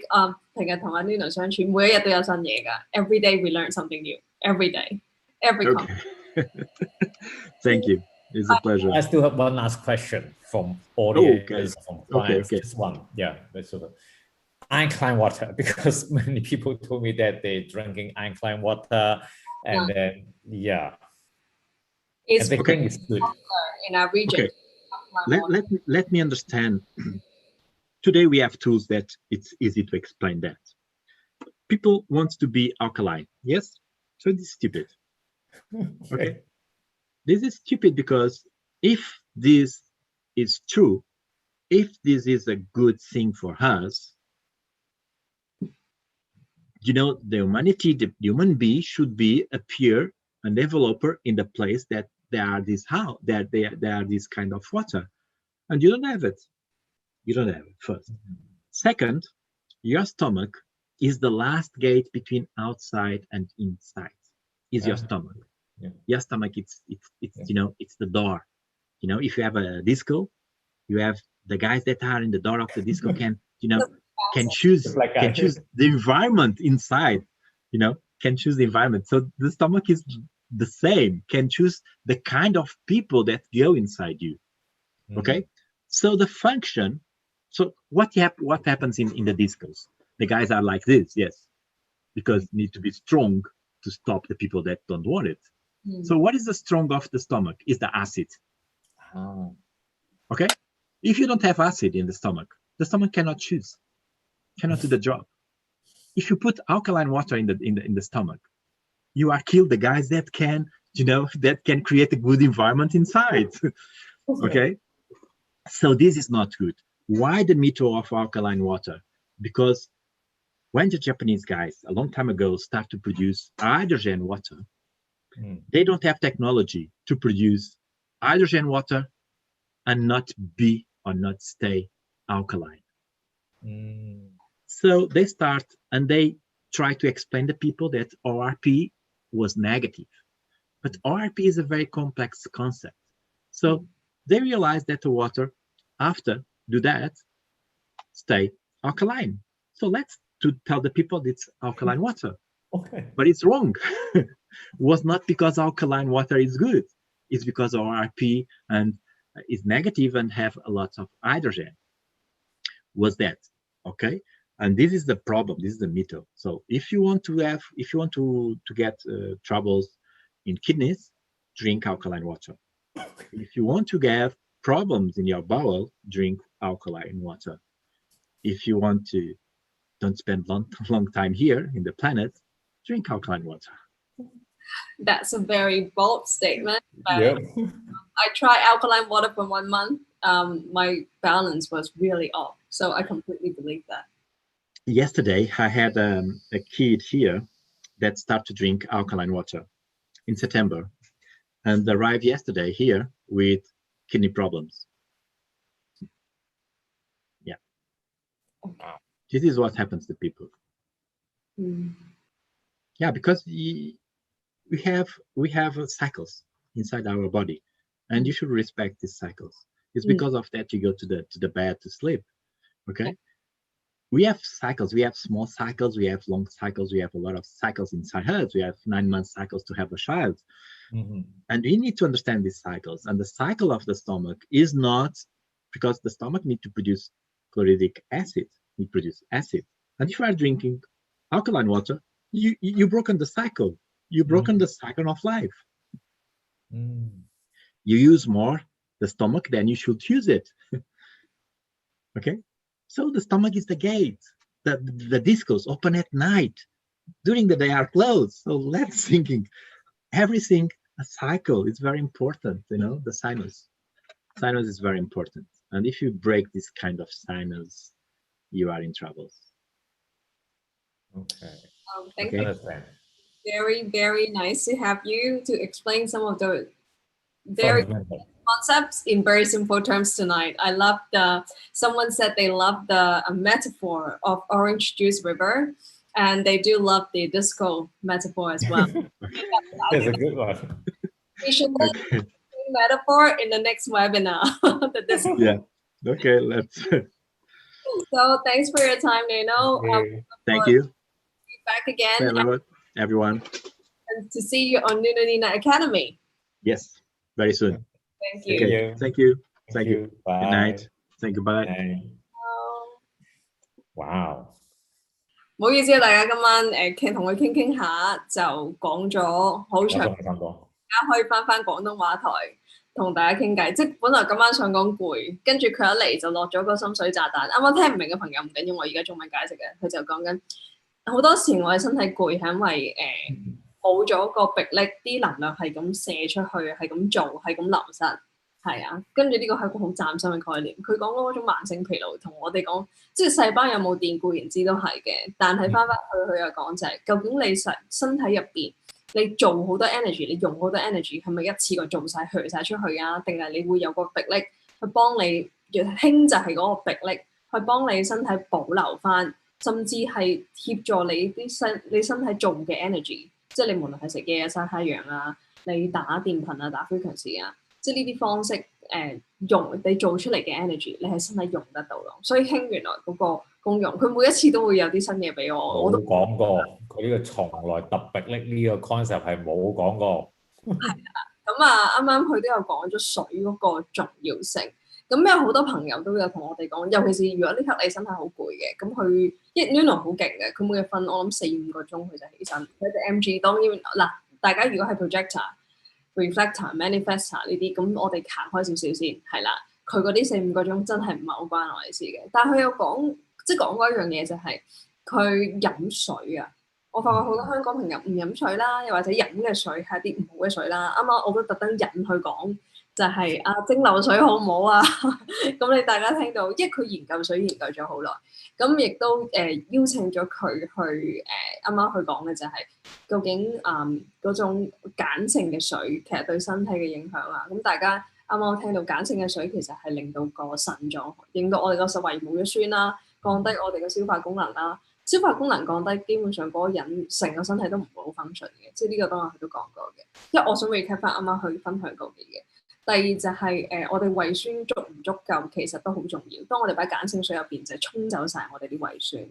平日同阿 Nuno 相處，每一日都有新嘢㗎。Every day we learn something new. Every day, every okay. Thank you. It's a pleasure. I still have one last question from audience, from clients. Okay. Just one. Yeah, that's sort of alkaline water, because many people told me that they're drinking alkaline water, and then it's okay. It's good in our region. Okay. Let me understand. Today we have tools that it's easy to explain that. People want to be alkaline, yes? So it's stupid. Okay. this is stupid because if this is true, if this is a good thing for us, the human being should be a peer and developer in the place that there are this kind of water, and you don't have it. You don't have it first. Second, your stomach is the last gate between outside and inside. Is your stomach? Yeah. Your stomach, it's it's the door. If you have a disco, you have the guys that are in the door of the disco can choose the environment inside. Can choose the environment. So the stomach is the same. Can choose the kind of people that go inside you. Okay. So the function. So what happens in the discos? The guys are like this, yes, because need to be strong to stop the people that don't want it. So what is the strong of the stomach? Is the acid. Okay. If you don't have acid in the stomach cannot choose, cannot do the job. If you put alkaline water in the stomach, you are kill the guys that can create a good environment inside. Okay. So this is not good. Why the myth of alkaline water? Because when the Japanese guys a long time ago start to produce hydrogen water, they don't have technology to produce hydrogen water and not stay alkaline. So they start and they try to explain to people that ORP was negative. But ORP is a very complex concept. So they realize that the water, after do that, stay alkaline. So let's tell the people it's alkaline water. Okay. But it's wrong. Was not because alkaline water is good. It's because ORP and is negative and have a lot of hydrogen. Was that okay? And this is the problem. This is the myth. So if you want to get troubles in kidneys, drink alkaline water. If you want to get problems in your bowel, drink alkaline water. If you want to don't spend long time here in the planet, drink alkaline water. That's a very bold statement. Yeah. I tried alkaline water for 1 month. My balance was really off. So I completely believe that. Yesterday, I had a kid here that started to drink alkaline water in September and arrived yesterday here with kidney problems. Yeah. Wow. This is what happens to people. Yeah, because we have cycles inside our body, and you should respect these cycles. It's because of that you go to the bed to sleep. Okay. We have cycles. We have small cycles. We have long cycles. We have a lot of cycles inside us. We have 9-month cycles to have a child. And we need to understand these cycles. And the cycle of the stomach is not because the stomach needs to produce chlorhydric acid. It produces acid. And if you are drinking alkaline water, you broken the cycle. You broken the cycle of life. You use more the stomach than you should use it. Okay. So the stomach is the gate. The discos open at night. During the day are closed. So let's thinking everything a cycle is very important. The sinus is very important. And if you break this kind of sinus, you are in trouble. Okay. Thank you. Very, very nice to have you to explain some of the very concepts in very simple terms tonight. I love someone said they love the metaphor of orange juice river, and they do love the disco metaphor as well. That's a good one. We should learn metaphor in the next webinar. Yeah. Okay. Let's. So thanks for your time, Nuno. Thank you. Be back again. Hello, everyone. And to see you on Nuno Nina Academy. Yes, very soon. Thank you. Okay. Thank you. Thank you. Bye. Good night. Thank you. Bye. Wow. 唔好意思啊，大家今晚同佢傾下就講咗好長，大家可以翻廣東話台同大家傾偈。即係本來今晚想講攰，跟住佢一嚟就落咗個心水炸彈。啱啱聽唔明嘅朋友唔緊要，我而家中文解釋嘅，佢就講緊好多時我嘅身體攰係因為冇咗個迫力，啲能量係咁射出去，係咁做，係咁流失，係啊。跟住呢個係一個好嶄新嘅概念。佢講嗰種慢性疲勞，同我哋講，即係細胞有冇電固然知都係嘅，但係翻去佢又講就係，究竟你身體入邊，你做好多 energy，你用好多 energy，係咪一次過做晒、去晒出去啊？定係你會有個迫力去幫你，輕就係嗰個迫力去幫你身體保留翻，甚至係協助你身體做嘅 energy， 即係你無論係食嘢啊、曬太陽啊、你打電頻啊、打 frequency 啊，即係呢啲方式用你做出嚟嘅 energy， 你喺身體用得到咯。所以輕原來嗰個功用，佢每一次都會有啲新嘢俾我。我都講過，佢呢個從來特別力呢個 concept 係冇講過。係啊，咁啊，啱啱佢都有講咗水嗰個重要性。咁有好多朋友都有同我哋講，尤其是如果呢刻你身體好攰嘅，咁佢Nuno好勁嘅，佢每日瞓我諗4-5個鐘佢就起身。佢隻 MG 當然嗱，大家如果係 projector、reflector、manifestor 呢啲，咁我哋行開少少先，係啦。佢嗰啲4-5個鐘真係唔係好關我哋事嘅。但係佢有講，即係講過一樣嘢就係佢飲水啊。我發覺好多香港朋友唔飲水啦，又或者飲嘅水係一啲唔好嘅水啦。啱啱我都特登引佢講。就係蒸餾水好唔好啊？咁你大家聽到，因為佢研究水研究咗好耐，咁亦都邀請咗佢去啱啱佢講嘅就係、究竟嗰種鹼性嘅水其實對身體嘅影響啊。咁大家啱啱聽到鹼性嘅水其實係令到個腎臟，令到我哋個胃冇咗酸啦，降低我哋嘅消化功能啦。消化功能降低，基本上嗰個人成個身體都唔會好 function 嘅。即係呢個當日佢都講過嘅。因為我想 recap 翻啱啱佢分享過嘅嘢。第二就係、我哋胃酸足唔足夠，其實都好重要。當我哋擺鹼性水入邊，就係沖走晒我哋啲胃酸。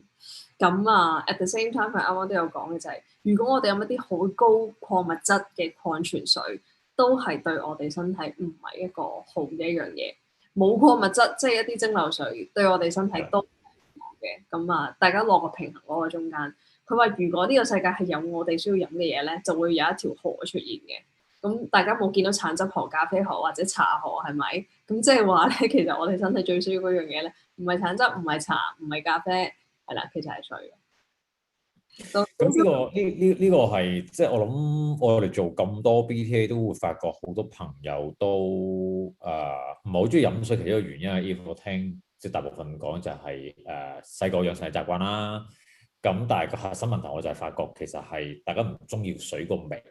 咁at the same time，佢啱啱都有講嘅就係、如果我哋有一啲好高礦物質嘅礦泉水，都係對我哋身體唔係一個好嘅一樣嘢。冇礦物質，即係一啲蒸餾水，對我哋身體都唔好嘅。咁大家落個平衡攞個中間。佢話如果呢個世界係有我哋需要飲嘅嘢咧，就會有一條河出現嘅。咁大家冇見到橙汁河、咖啡河或者茶河係咪？咁即係話咧，其實我哋身體最需要嗰樣嘢咧，唔係橙汁，唔係茶，唔係咖啡，係啦，其實係水。咁呢個係即係我諗，我哋做咁多 BTA 都會發覺好多朋友都唔係好中意飲水，其中一個原因係，我聽即係大部分講就係細個養成嘅習慣啦。咁但係個核心問題，我就係發覺其實係大家唔中意水個味。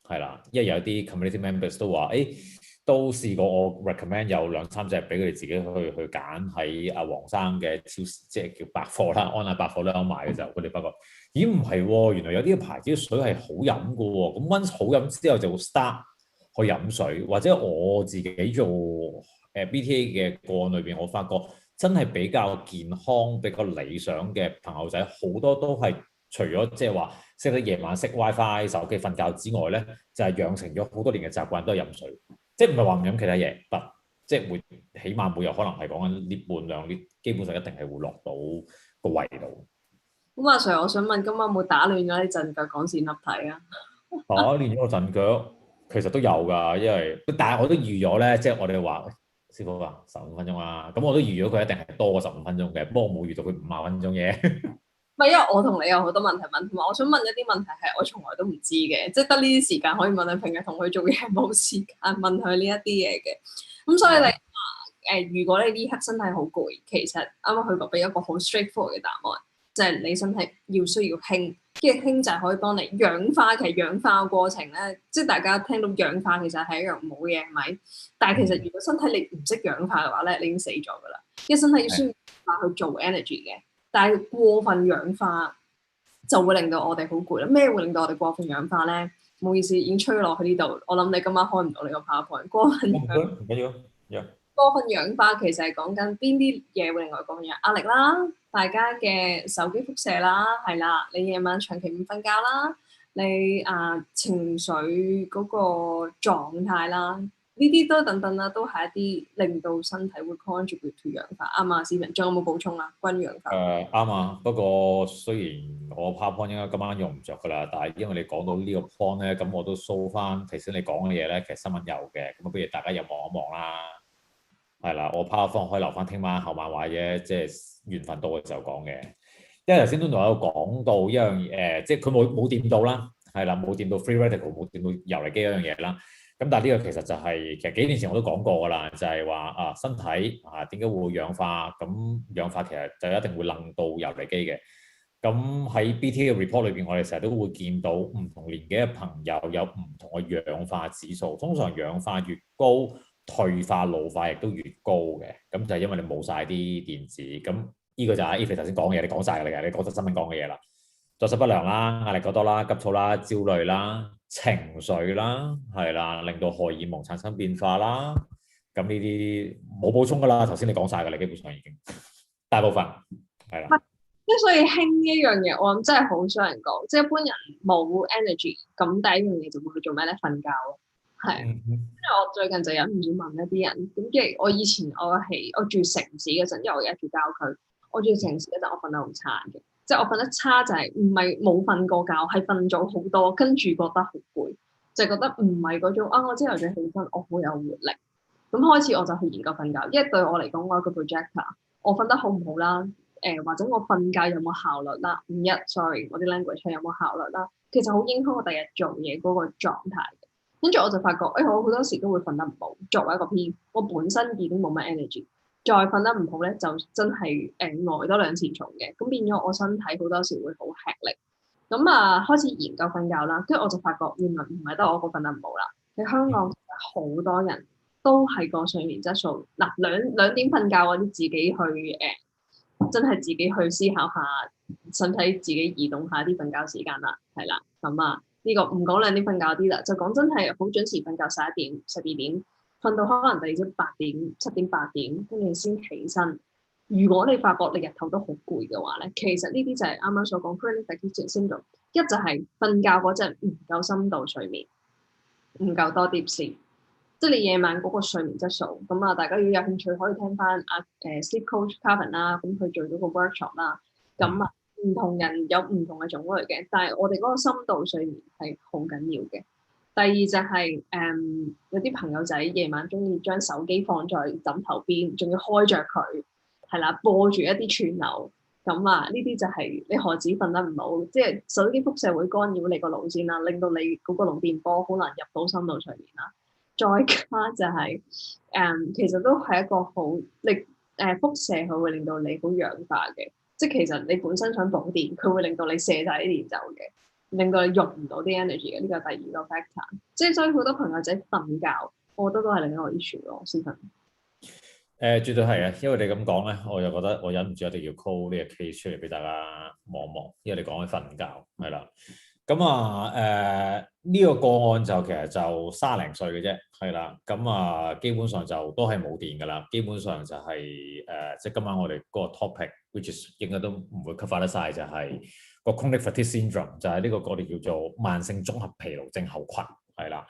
係啦，因為有啲 community members 都話，都試過我 recommend 有2-3隻俾佢哋自己去揀喺黃生嘅超市，即係叫百貨啦，安娜百貨都有賣嘅時候，佢哋發覺，咦唔係喎，原來有啲牌子嘅水係好飲嘅喎，咁 once 好飲之後就會 start 去飲水，或者我自己做BTA 嘅個案裏邊，我發覺真係比較健康、比較理想嘅朋友仔，好多都係。除咗即係話識得夜晚熄 WiFi 手機瞓覺之外咧，就係養成咗好多年嘅習慣，都係飲水。即係唔係話唔飲其他嘢，不即係會起碼每日可能係講緊1半2列，基本上一定係會落到個胃度。咁阿 Sir，我想問今晚有冇打亂咗啲陣腳講線粒體啊？打亂咗個陣腳，其實都有㗎，因為但係我都預咗咧，即係我哋話師傅話15分鐘啦，咁我都預咗佢一定係多過15分鐘嘅，不過我冇預到佢50分鐘嘅。唔係，因為我同你有好多問題問，同埋我想問一啲問題係我從來都唔知嘅，即係得呢啲時間可以問你。平日同佢做嘢冇時間問佢呢一啲嘢嘅。咁所以你如果你呢刻身體好攰，其實啱啱佢俾一個好 straightforward 嘅答案，就係你身體需要氫，跟住氫就係可以幫你氧化。其實氧化嘅過程咧，即係大家聽到氧化其實係一樣唔好嘅嘢，係咪？但係其實如果身體你唔識氧化嘅話咧，你已經死咗㗎啦。因為身體要需要氧化去做 energy 嘅。但係過分氧化就會令到我哋好攰啦。咩會令到我哋過分氧化咧？唔好意思，已經吹落去呢度。我諗你今晚開唔到你個 PowerPoint。過分氧化其實係講緊邊啲嘢會令我過分氧壓力啦，大家嘅手機輻射啦，係啦，你夜晚長期唔瞓覺啦，你情緒嗰個狀態啦。呢啲都等等啦，都係一啲令到身體會 contribute to 氧化。啱啊，市民，仲有冇補充啊？關於氧化。啱啊，不過雖然我 PowerPoint 應該今晚用唔着㗎啦，但係因為你講到呢個 point 咧，咁我都 show 翻頭先你講嘅嘢咧，其實新聞有嘅，咁不如大家又望一望啦。係啦，我 PowerPoint 可以留翻聽晚後晚話啫，即係緣分到嘅時候講嘅。因為頭先都仲有講到一樣即係佢冇掂到啦，係啦，冇掂到 free radical， 冇掂到游離基嗰樣嘢啦。咁但係呢個其實就係、其實幾年前我都講過㗎啦，就係話身體點解會氧化？咁氧化其實就一定會令到游離基嘅。咁喺 BT 嘅 report 裏邊，我哋成日都會見到唔同年紀嘅朋友有唔同嘅氧化指數。通常氧化越高，退化老化亦都越高嘅。咁就係因為你冇晒啲電子。咁呢個就係 Eve 頭先講嘅嘢，你講晒㗎啦，你講咗新聞講嘅嘢啦。作息不良啦、壓力過多啦、急躁啦、焦慮啦、情緒啦，係啦，令到荷爾蒙產生變化啦。咁呢啲冇補充㗎啦，頭先你講晒㗎啦，基本上已經大部分係啦。即係所以興呢一樣嘢，我諗真係好少人講。即係一般人冇 energy，咁第一樣嘢就會去做咩咧？瞓覺咯，係。因為我最近就忍唔住問一啲人，咁即係我以前我住城市嗰陣，因為我而家住郊區，我住城市嗰陣我瞓得好差嘅。即係我瞓得差就係唔係冇瞓過覺，係瞓咗好多，跟住覺得好攰，就覺得唔係嗰種我朝頭早起身我好有活力。咁開始我就去研究瞓覺，因為對我嚟講我係個 projector， 我瞓得好唔好啦？或者我瞓覺有冇效率啦？sorry， 我啲 language 有冇效率啦？其實好影響我第日做嘢嗰個狀態嘅。跟住我就發覺，我好多時都會瞓得唔好。作為一個 P， 我本身已經冇乜 energy。再瞓得唔好咧，就真係挨多兩次重嘅，咁變咗我身體好多時會好吃力。咁開始研究瞓覺啦，跟住我就發覺原來唔係得我個瞓得唔好啦。喺香港好多人都係個睡眠質素兩點瞓覺嗰啲自己去真係自己去思考下身體，自己移動下啲瞓覺時間啦，係啦。咁呢個唔講兩點瞓覺啲啦，就講真係好準時瞓覺11點12點。瞓到可能第二朝8點、7點、8點，跟住先起身。如果你發覺你日頭都好攰嘅話咧，其實呢啲就係啱啱所講 chronic fatigue syndrome。一就係瞓覺嗰陣唔夠深度睡眠，唔夠多 deep sleep，即係你夜晚嗰個睡眠質素。咁大家如果有興趣可以聽翻sleep coach Kevin 啦，咁佢做咗個 workshop 啦。咁唔同人有唔同嘅種類嘅，但係我哋嗰個深度睡眠係好緊要嘅。第二就係有啲朋友仔夜晚中意將手機放在枕頭邊，仲要開着佢，係啦，播住一啲串流，咁呢啲就係你何止瞓得唔好，即係手機輻射會干擾你個腦先啦，令到你嗰個腦電波好難入到深度睡眠啦。再加就係其實都係一個好輻射，佢會令到你好氧化嘅，即係其實你本身想補電，佢會令到你射晒啲電走嘅。令到你用唔到啲 energy 嘅，呢個係第二個 factor。即係所以好多朋友仔瞓覺，我覺得都係另一個 issue 咯。思芬，絕對係啊，因為你咁講咧，我就覺得我忍唔住一定要 call 呢個 case 出嚟俾大家望望。因為你講起瞓覺係啦，咁呢個個案就其實就30零歲嘅啫，係啦，咁基本上就都係冇電㗎啦。基本上就係即係今晚我哋嗰個 topic，which is 應該都唔會 cover 得晒，就係個 chronic fatigue syndrome， 就係呢個我哋叫做慢性綜合疲勞症候群，係啦。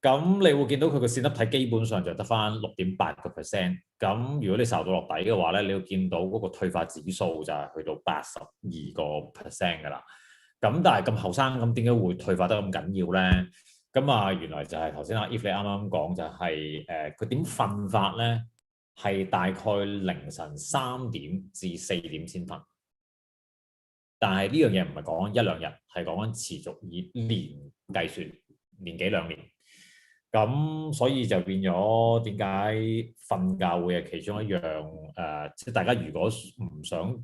咁你會見到佢個線粒體基本上就得翻6.8%。咁如果你受到落底嘅話咧，你會見到嗰個退化指數就係去到82% 㗎啦。咁但係咁後生，咁點解會退化得咁緊要咧？咁原來就係頭先阿 Eve 你啱啱講就係佢點瞓法咧，係大概凌晨3點至4點先瞓。但係呢樣嘢唔係講1兩日，係講緊持續以年計算，年幾2年。咁所以就變咗點解瞓覺會係其中一樣即係大家如果唔想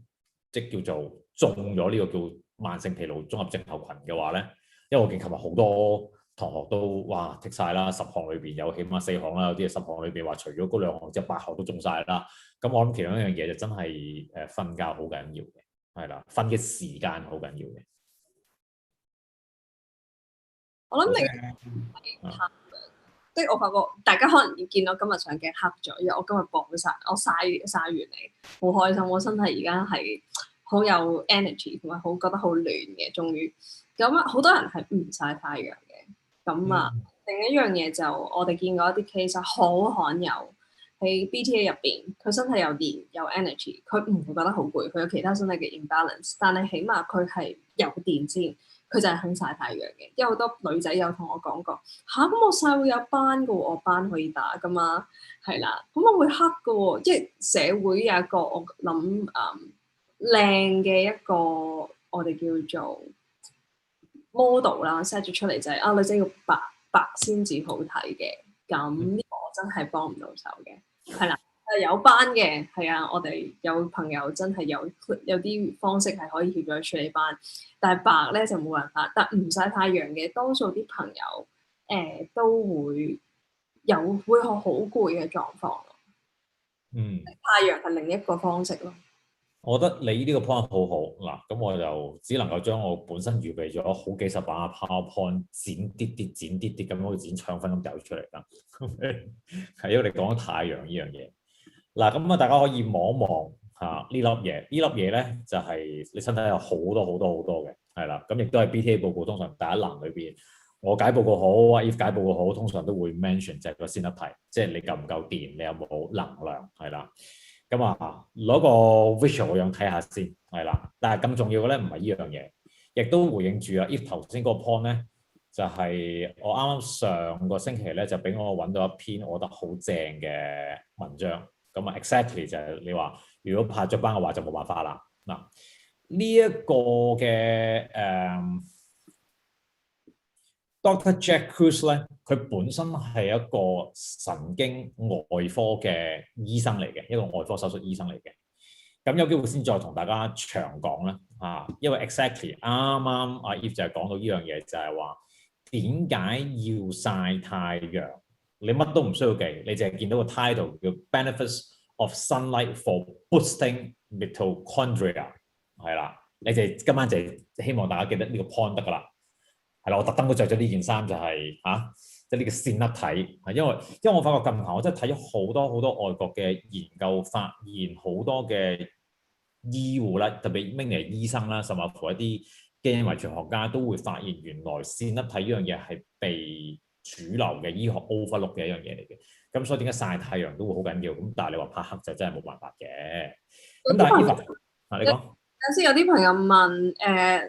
即叫做中咗呢個叫慢性疲勞綜合症候群嘅話咧，因為我見琴日好多同學都哇剔晒啦，10項裏邊有起碼4項啦，有啲係10項裏邊話除咗嗰2項即係8項都中晒啦。咁我諗其中一樣嘢就真係瞓覺好緊要嘅，係啦，瞓嘅時間好緊要嘅。我諗你即係我發覺大家可能要見到今日上鏡黑咗，因為我今日綁晒，我曬完嚟，好開心。我身體而家係好有 energy 同埋好覺得好暖嘅，終於。咁好多人係唔曬太陽嘅。咁另一樣嘢就我哋見過一啲 case 好罕有喺 BTA 入邊，佢身體有電有 energy， 佢唔會覺得好攰，佢有其他身體嘅 imbalance， 但係起碼佢係有電先。佢就係肯曬太陽嘅，因為好多女仔有同我講過咁我曬會有斑嘅喎，我斑可以打噶嘛，係啦，咁我會黑嘅喎，即係社會有一個我諗靚嘅一個我哋叫做 model 啦 set 咗出嚟就係、女仔要白先至好睇嘅，咁呢個我真係幫唔到手嘅，係啦。有班嘅係啊，我哋有朋友真係有啲方式係可以協助處理班，但係白咧就冇辦法。但唔曬太陽嘅多數啲朋友都會好攰嘅狀況咯。太陽係另一個方式咯。我覺得你呢個 point 好好嗱，咁我就只能夠將我本身預備咗好幾十版嘅 PowerPoint 剪啲咁好似剪腸粉咁掉出嚟啦。係因為你講緊太陽呢樣嘢。嗱，咁啊，大家可以望一望嚇呢粒嘢，呢粒嘢咧就係你身體有好多嘅，係啦，咁亦都係 BTA 報告通常第一欄裏邊，我解報告好，if 解報告好，通常都會 mention 就係個線粒體，即係你夠唔夠電，你有冇能量，係啦，咁啊攞個 visual 樣睇下先，係啦，但係更重要嘅咧唔係呢樣嘢，亦都回應住啊 if 頭先嗰個 point 咧，就係我啱啱上個星期咧就俾我揾到一篇我覺得好正嘅文章。咁啊 ，exactly 就係你話，如果拍咗班嘅話就冇辦法啦。嗱，呢一個嘅Dr. Jack Kruse 咧，佢本身係一個神經外科嘅醫生嚟嘅，一個外科手術醫生嚟嘅。咁有機會先再同大家長講啦，因為 exactly 啱啱阿 Eve 就係講到呢樣嘢，就係話點解要曬太陽？你乜都唔需要記，你淨係見到個 title 叫 Benefits of Sunlight for Boosting Mitochondria， 係啦，你哋今晚就希望大家記得呢個 point 得㗎啦，係啦，我特登都着咗呢件衫就係即係呢個線粒體，因為我發覺近排我真係睇咗好多外國嘅研究，發現好多嘅醫護啦，特別 mainly 係醫生啦，甚至乎一啲基因遺傳學家都會發現原來線粒體呢樣嘢係被主流嘅醫學 overlook 嘅一樣嘢嚟嘅，咁所以點解曬太陽都會好緊要？咁但係你話拍黑就真係冇辦法嘅。咁但係 Eva， 你講有時有啲朋友問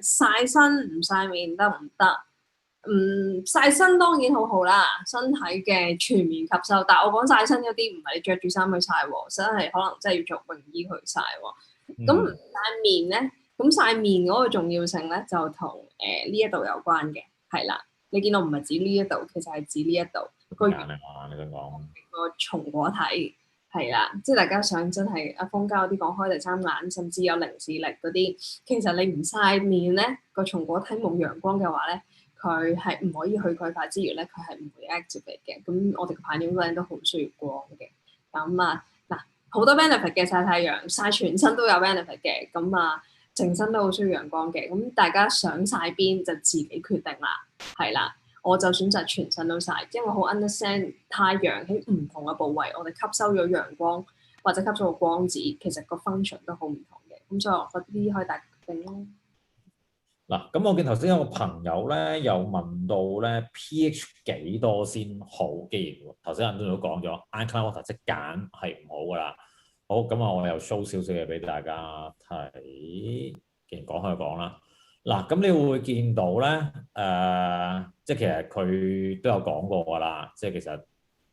曬身唔曬面得唔得？曬身當然好好啦，身體嘅全面吸收。但係我講曬身嗰啲唔係你着住衫去曬喎，真係可能真係要着泳衣去曬喎。咁唔曬面咧，咁曬面嗰個重要性咧就同呢一度有關嘅，係啦。你見到唔係指呢一度，其實係指呢一度個原你想講個松果體係啦，即係大家想真係阿峰交啲講開第三眼，甚至有凝視力嗰啲，其實你唔曬面咧，個松果體冇陽光嘅話咧，佢係唔可以去鈣化之餘咧，佢係唔會 activate 嘅。咁我哋個排尿 gland 都好需要光嘅。咁嗱好多 benefit 嘅曬太陽，曬全身都有 benefit 嘅。咁成身都好需要陽光嘅，咁大家想曬邊就自己決定啦，係啦，我就選擇全身都曬，因為我好 understand 太陽喺唔同嘅部位，我哋吸收咗陽光或者吸收個光子，其實個 function 都好唔同嘅，咁所以我覺得呢啲可以大家決定咯。嗱，咁我見頭先有個朋友咧，又問到咧 pH 幾多先好？既然頭先人都講咗 alkaline water 即係鹼係唔好噶啦。好，咁我又 show 少少嘢俾大家睇。既然講開就講啦。嗱，咁你會見到咧，即係其實佢都有講過㗎啦。即係其實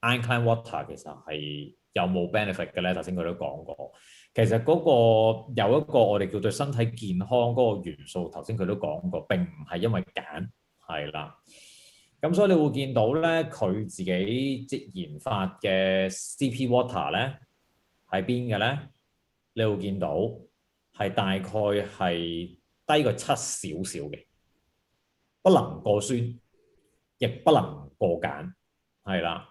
alkaline water 其實係有冇 benefit 嘅咧？頭先佢都講過。其實嗰個有一個我哋叫做身體健康嗰個元素，頭先佢都講過，並唔係因為鹼，係啦。咁所以你會見到咧，佢自己即研發嘅 CP water 咧。喺邊嘅咧？你會見到係大概係低過7少少嘅，不能過酸，亦不能過鹼，係啦。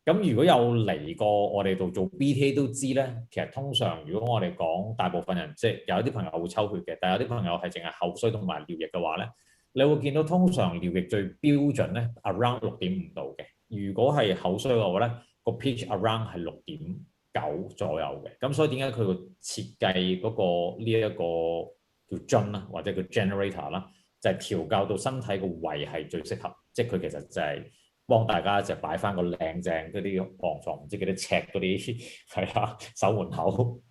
咁如果有嚟過我哋度做 BTA 都知咧，其實通常如果我哋講大部分人，即係有啲朋友會抽血嘅，但係有啲朋友係淨係口水同埋尿液嘅話咧，你會見到通常尿液最標準咧 around 6.5度嘅。如果係口水嘅話咧，個 pH around 係6.9左右嘅，咁所以點解佢個設計嗰個呢一個叫樽啦，或者叫 generator 啦，就係調校到身體個位係最適合，即係佢其實就係幫大家就擺翻個靚正嗰啲防撞唔知幾多尺嗰啲係啦守門口。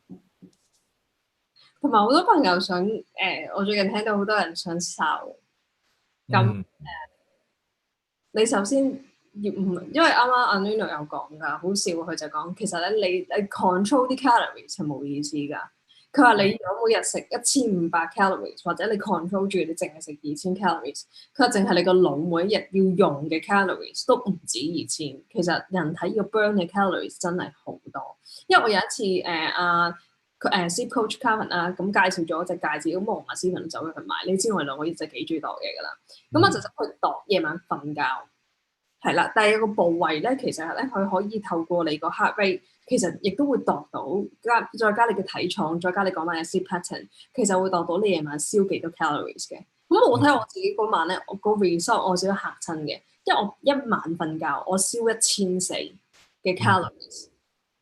同埋好多朋友想我最近聽到好多人想瘦，咁你首先。因為啱啱阿 Nuno 有講㗎，好笑佢就講其實咧你 control 啲 calories 係冇意思㗎。佢話你如果每日食1500 calories， 或者你 control 住你淨係食2000 calories， 佢話淨係你個腦每一日要用嘅 calories 都唔止2000。其實人體要 burn 嘅 calories 真係好多。因為我有一次Sleep Coach Carmen 啦，咁介紹咗隻戒指，咁我同阿 Stephen 走去買。你知我哋兩個一直幾中意度嘢㗎啦，咁我就走去度夜晚瞓覺。係啦，但係有個部位咧，其實咧佢可以透過你個 heart rate， 其實亦都會度到再加你嘅體重，再加你講緊嘅 sleep pattern， 其實會度到你夜晚燒幾多 calories 嘅。咁我睇我自己嗰晚咧，我個 result 我少少嚇親嘅，因為我一晚瞓覺我燒1400嘅 calories，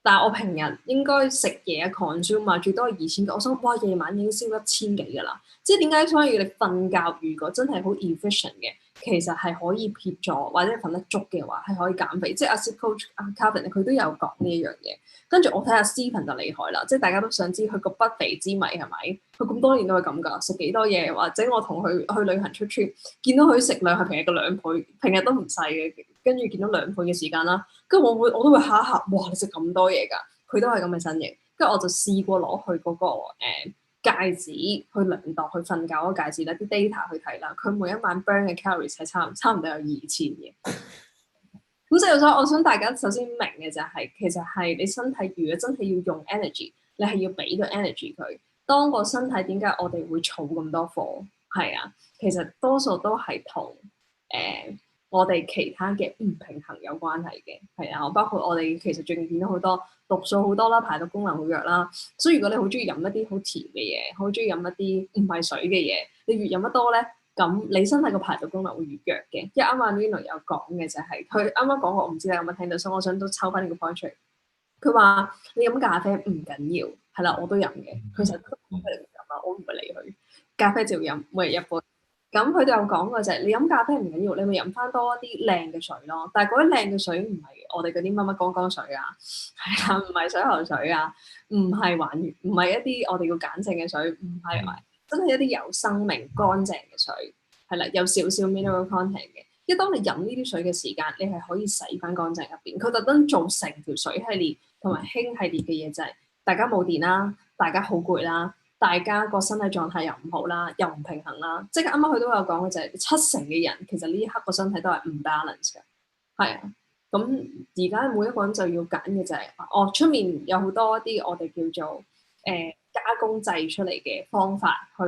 但係我平日應該食嘢 consume 啊，最多係2000嘅。我想哇，夜晚已經燒1000幾㗎啦。即係點解所以你瞓覺如果真係好 efficient 嘅，其實係可以協助或者瞓得足嘅話係可以減肥。即係阿 Sleep Coach 阿 Calvin 佢都有講呢一樣嘢。跟住我睇下 Stephen 就厲害啦，即係大家都想知佢個不肥之謎係咪？佢咁多年都係咁㗎，食幾多嘢，或者我同佢去旅行出 trip， 見到佢食量係平日嘅2倍，平日都唔細嘅，跟住見到2倍嘅時間啦，跟住我都會嚇一嚇，哇！你食咁多嘢㗎？佢都係咁嘅身形，跟住我就試過攞去嗰個戒指去量度去瞓覺嗰個戒指咧，啲 data 去睇啦，佢每一晚 burn 嘅 calories 係差唔多有2000嘅。咁所以我想大家首先明嘅就係、其實係你身體如果真係要用 energy， 你係要俾個 energy 佢。當個身體點解我哋會儲咁多貨？係啊，其實多數都係同我哋其他嘅唔平衡有關係嘅。係啊，包括我哋其實最近見到好多毒素好多啦，排毒功能好弱啦。所以如果你好中意飲一啲好甜嘅嘢，好中意飲一啲唔係水嘅嘢，你越飲得多咧，咁你身體個排毒功能會越弱嘅。因為啱啱 Nuno 有講嘅就係佢啱啱講過，我唔知你有冇聽到，所以我想都抽翻呢個 point 出嚟。佢話你飲咖啡唔緊要，係啦，我都飲嘅。佢成日都講佢哋唔飲啊，我唔會理佢。咖啡就要飲，每日一杯。咁佢哋有講過就係你飲咖啡唔緊要，你咪飲翻多啲靚嘅水咯。但係嗰啲靚嘅水唔係我哋嗰啲乜乜缸缸水啊，係啊，唔係水喉水啊，唔係還原，唔係一啲我哋要鹼性嘅水，唔係真係一啲有生命乾淨嘅水，係啦，有少少 mineral content 嘅。因為當你飲呢啲水嘅時間，你係可以洗翻乾淨入邊。佢特登做成條水系列同埋氫系列嘅嘢就係大家冇電啦，大家好攰啦。大家個身體狀態又唔好啦，又唔平衡啦，即係啱啱佢都有講嘅就係70%嘅人其實呢一刻個身體都係唔 balance 嘅，係啊。咁而家每一個人就要揀嘅就係、出面有好多啲我哋叫做加工製出嚟嘅方法去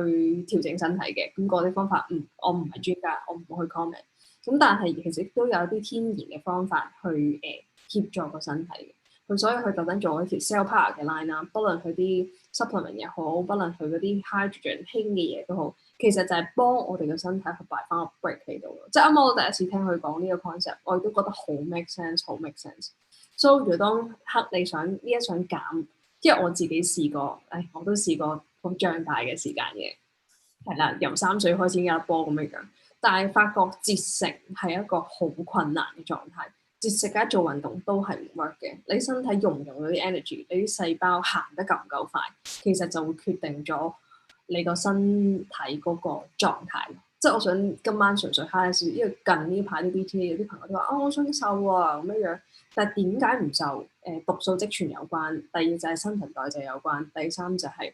調整身體嘅，咁嗰啲方法我唔係專家，我唔會去 comment。咁但係其實都有啲天然嘅方法去協助個身體嘅。佢所以佢特登做一條 cell power 嘅 line 啦，不論佢啲 supplement 又好，不論佢嗰啲 hydrogen 氫嘅嘢都好，其實就係幫我哋嘅身體去擺翻個 break 喺度咯。即係啱啱我第一次聽佢講呢個 concept，我亦都覺得好 make sense， 好 make sense。所以如果當刻你想減，因為我自己試過，我都試過好脹大嘅時間嘅，係啦，由3歲開始有一波咁樣，但係發覺節食係一個好困難嘅狀態。節食加做運動都係唔 work 嘅，你身體用唔用到啲 energy， 你啲細胞行得夠唔夠快，其實就會決定咗你個身體嗰個狀態。即係我想今晚純粹慳少，因為近呢排啲 BTA 有啲朋友都話我想瘦啊咁樣，但係點解唔瘦？毒素積存有關，第二就係新陳代謝有關，第三就係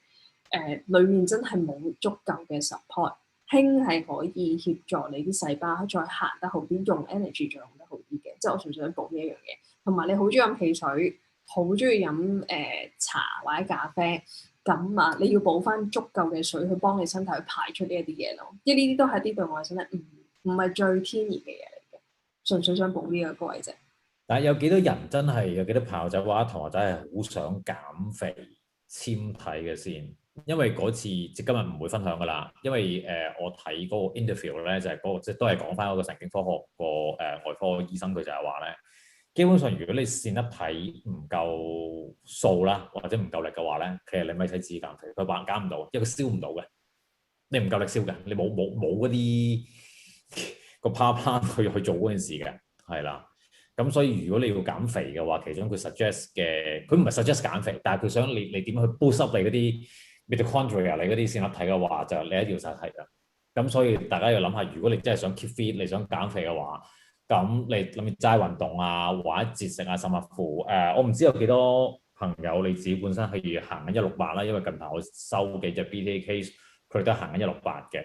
裡面真係冇足夠嘅 support。氫係可以協助你啲細胞再行得好啲，用 energy 再用得好啲嘅。即係我純粹想補呢一樣嘢。同埋你好中意飲汽水，好中意飲茶或者咖啡，咁啊你要補翻足夠嘅水去幫你身體去排出呢一啲嘢咯。因為呢啲都係啲對我嘅身體唔係最天然嘅嘢嚟嘅，純粹想補呢一個位啫。但係有幾多人真係有幾多朋友仔話同學仔係好想減肥纖體嘅先？因為嗰次即今日唔會分享㗎啦，因為我睇嗰個 interview 咧就係嗰個即都係講翻嗰個神經科學個外科醫生，佢就係話咧，基本上如果你線粒體唔夠數啦，或者唔夠力嘅話咧，其實你咪使自己減肥，佢話減唔到，因為佢燒唔到嘅，你唔夠力燒嘅，你冇嗰啲個 power plant 去做嗰件事嘅，係啦。咁所以如果你要減肥嘅話，其中佢 suggest 嘅，佢唔係 suggest 減肥，但係佢想你點樣去 boost up 你嗰啲mitochondria 你嗰啲線粒體嘅話，就你一定要實體㗎。咁所以大家要諗下，如果你真係想 keep fit， 你想減肥嘅話，咁你諗住齋運動啊，或者節食啊，甚至乎我唔知有幾多朋友你自己本身係行緊168啦，因為近排我收幾隻 BTA case， 佢哋都行緊168嘅。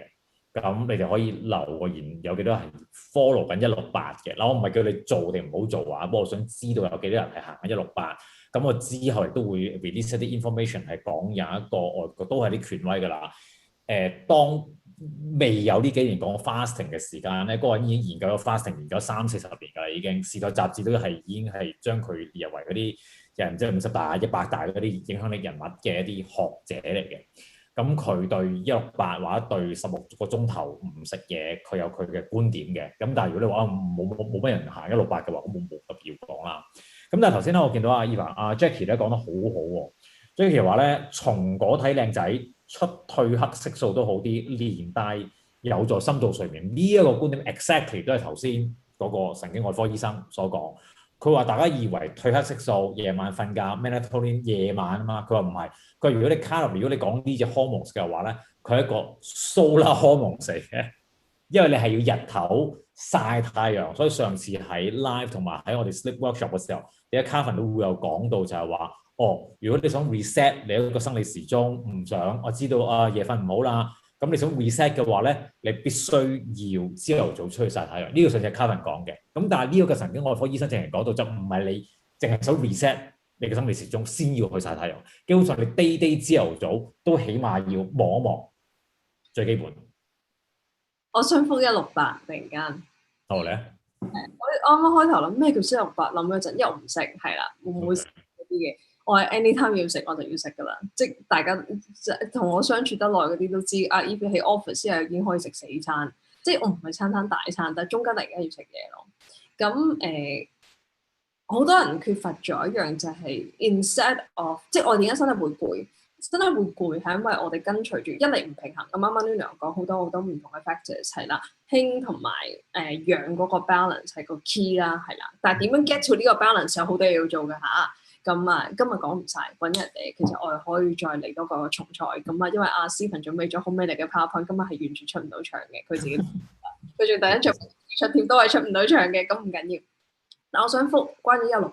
咁你哋可以留個言，有幾多人係 follow 緊168嘅？嗱，我唔係叫你做定唔好做啊，不過我想知道有幾多人係行緊168。咁我之後亦都會 release 一啲 information 係講有一個外國都係啲權威㗎啦。當未有呢幾年講 fasting 嘅時間咧，嗰個人已經研究咗 fasting 研究30-40年㗎啦，已經時代雜誌都係已經係將佢列入為嗰啲人即係50大、100大嗰啲影響力人物嘅一啲學者嚟嘅。咁佢對168或者對16個鐘頭唔食嘢，佢有佢嘅觀點嘅。咁但係如果你話冇乜人行168嘅話，咁冇特別要講啦。咁但係頭先咧，我見到阿 Eva、阿 Jackie 咧講得好好喎。Jackie 話咧，松果體靚仔，出褪黑色素都好啲，連帶有助深度睡眠。呢一個觀點 exactly 都係頭先嗰個神經外科醫生所講。佢話大家以為褪黑色素夜晚瞓覺 melatonin 夜晚啊嘛，佢話唔係。佢話如果你 calorie 如果你講呢隻 hormones 嘅話咧，佢係一個 solar hormones 嚟嘅，因為你係要日頭曬太陽。所以上次喺 live 同埋喺我哋 sleep workshop 嘅時候，而家 Carvin 都會有講到就係話，如果你想 reset 你一個生理時鐘，唔想我知道夜瞓唔好啦，咁你想 reset 嘅話咧，你必須要朝頭早出去曬太陽。呢個上次係 Carvin 講嘅。咁但係呢個嘅神經外科醫生淨係講到就唔係你淨係想 reset 你嘅生理時鐘先要去曬太陽。基本上你 day 朝頭早都起碼要望一望最基本。我想覆168突然間。好咧。我啱啱開頭諗咩叫168，諗咗陣，因為我唔識，係啦，會唔會食嗰啲嘢？我係 anytime 要食我就要食㗎啦，即係大家同我相處得耐嗰啲都知啊。依邊喺 office 之後已經可以食4餐，即係我唔係餐餐大餐，但係中間突然間要食嘢咯。咁好多人缺乏咗一樣就係 instead of， 即係我點解身體會攰？身體會攰係因為我哋跟隨住一嚟唔平衡。咁啱啱 Nuno 講好多唔同嘅 factors 係啦，氫同埋氧嗰個 balance 係個 key 啦，係啦。但係點樣 get to 呢個 balance 有好多嘢要做嘅嚇。咁啊，今日講唔晒，揾人哋。其實我哋可以再嚟多個重賽。咁啊，因為阿 Stephen 準備咗好美麗嘅 PowerPoint，今日係完全出唔到場嘅，佢自己佢仲第一出貼都係出唔到場嘅，咁唔緊要。但我想覆關於168，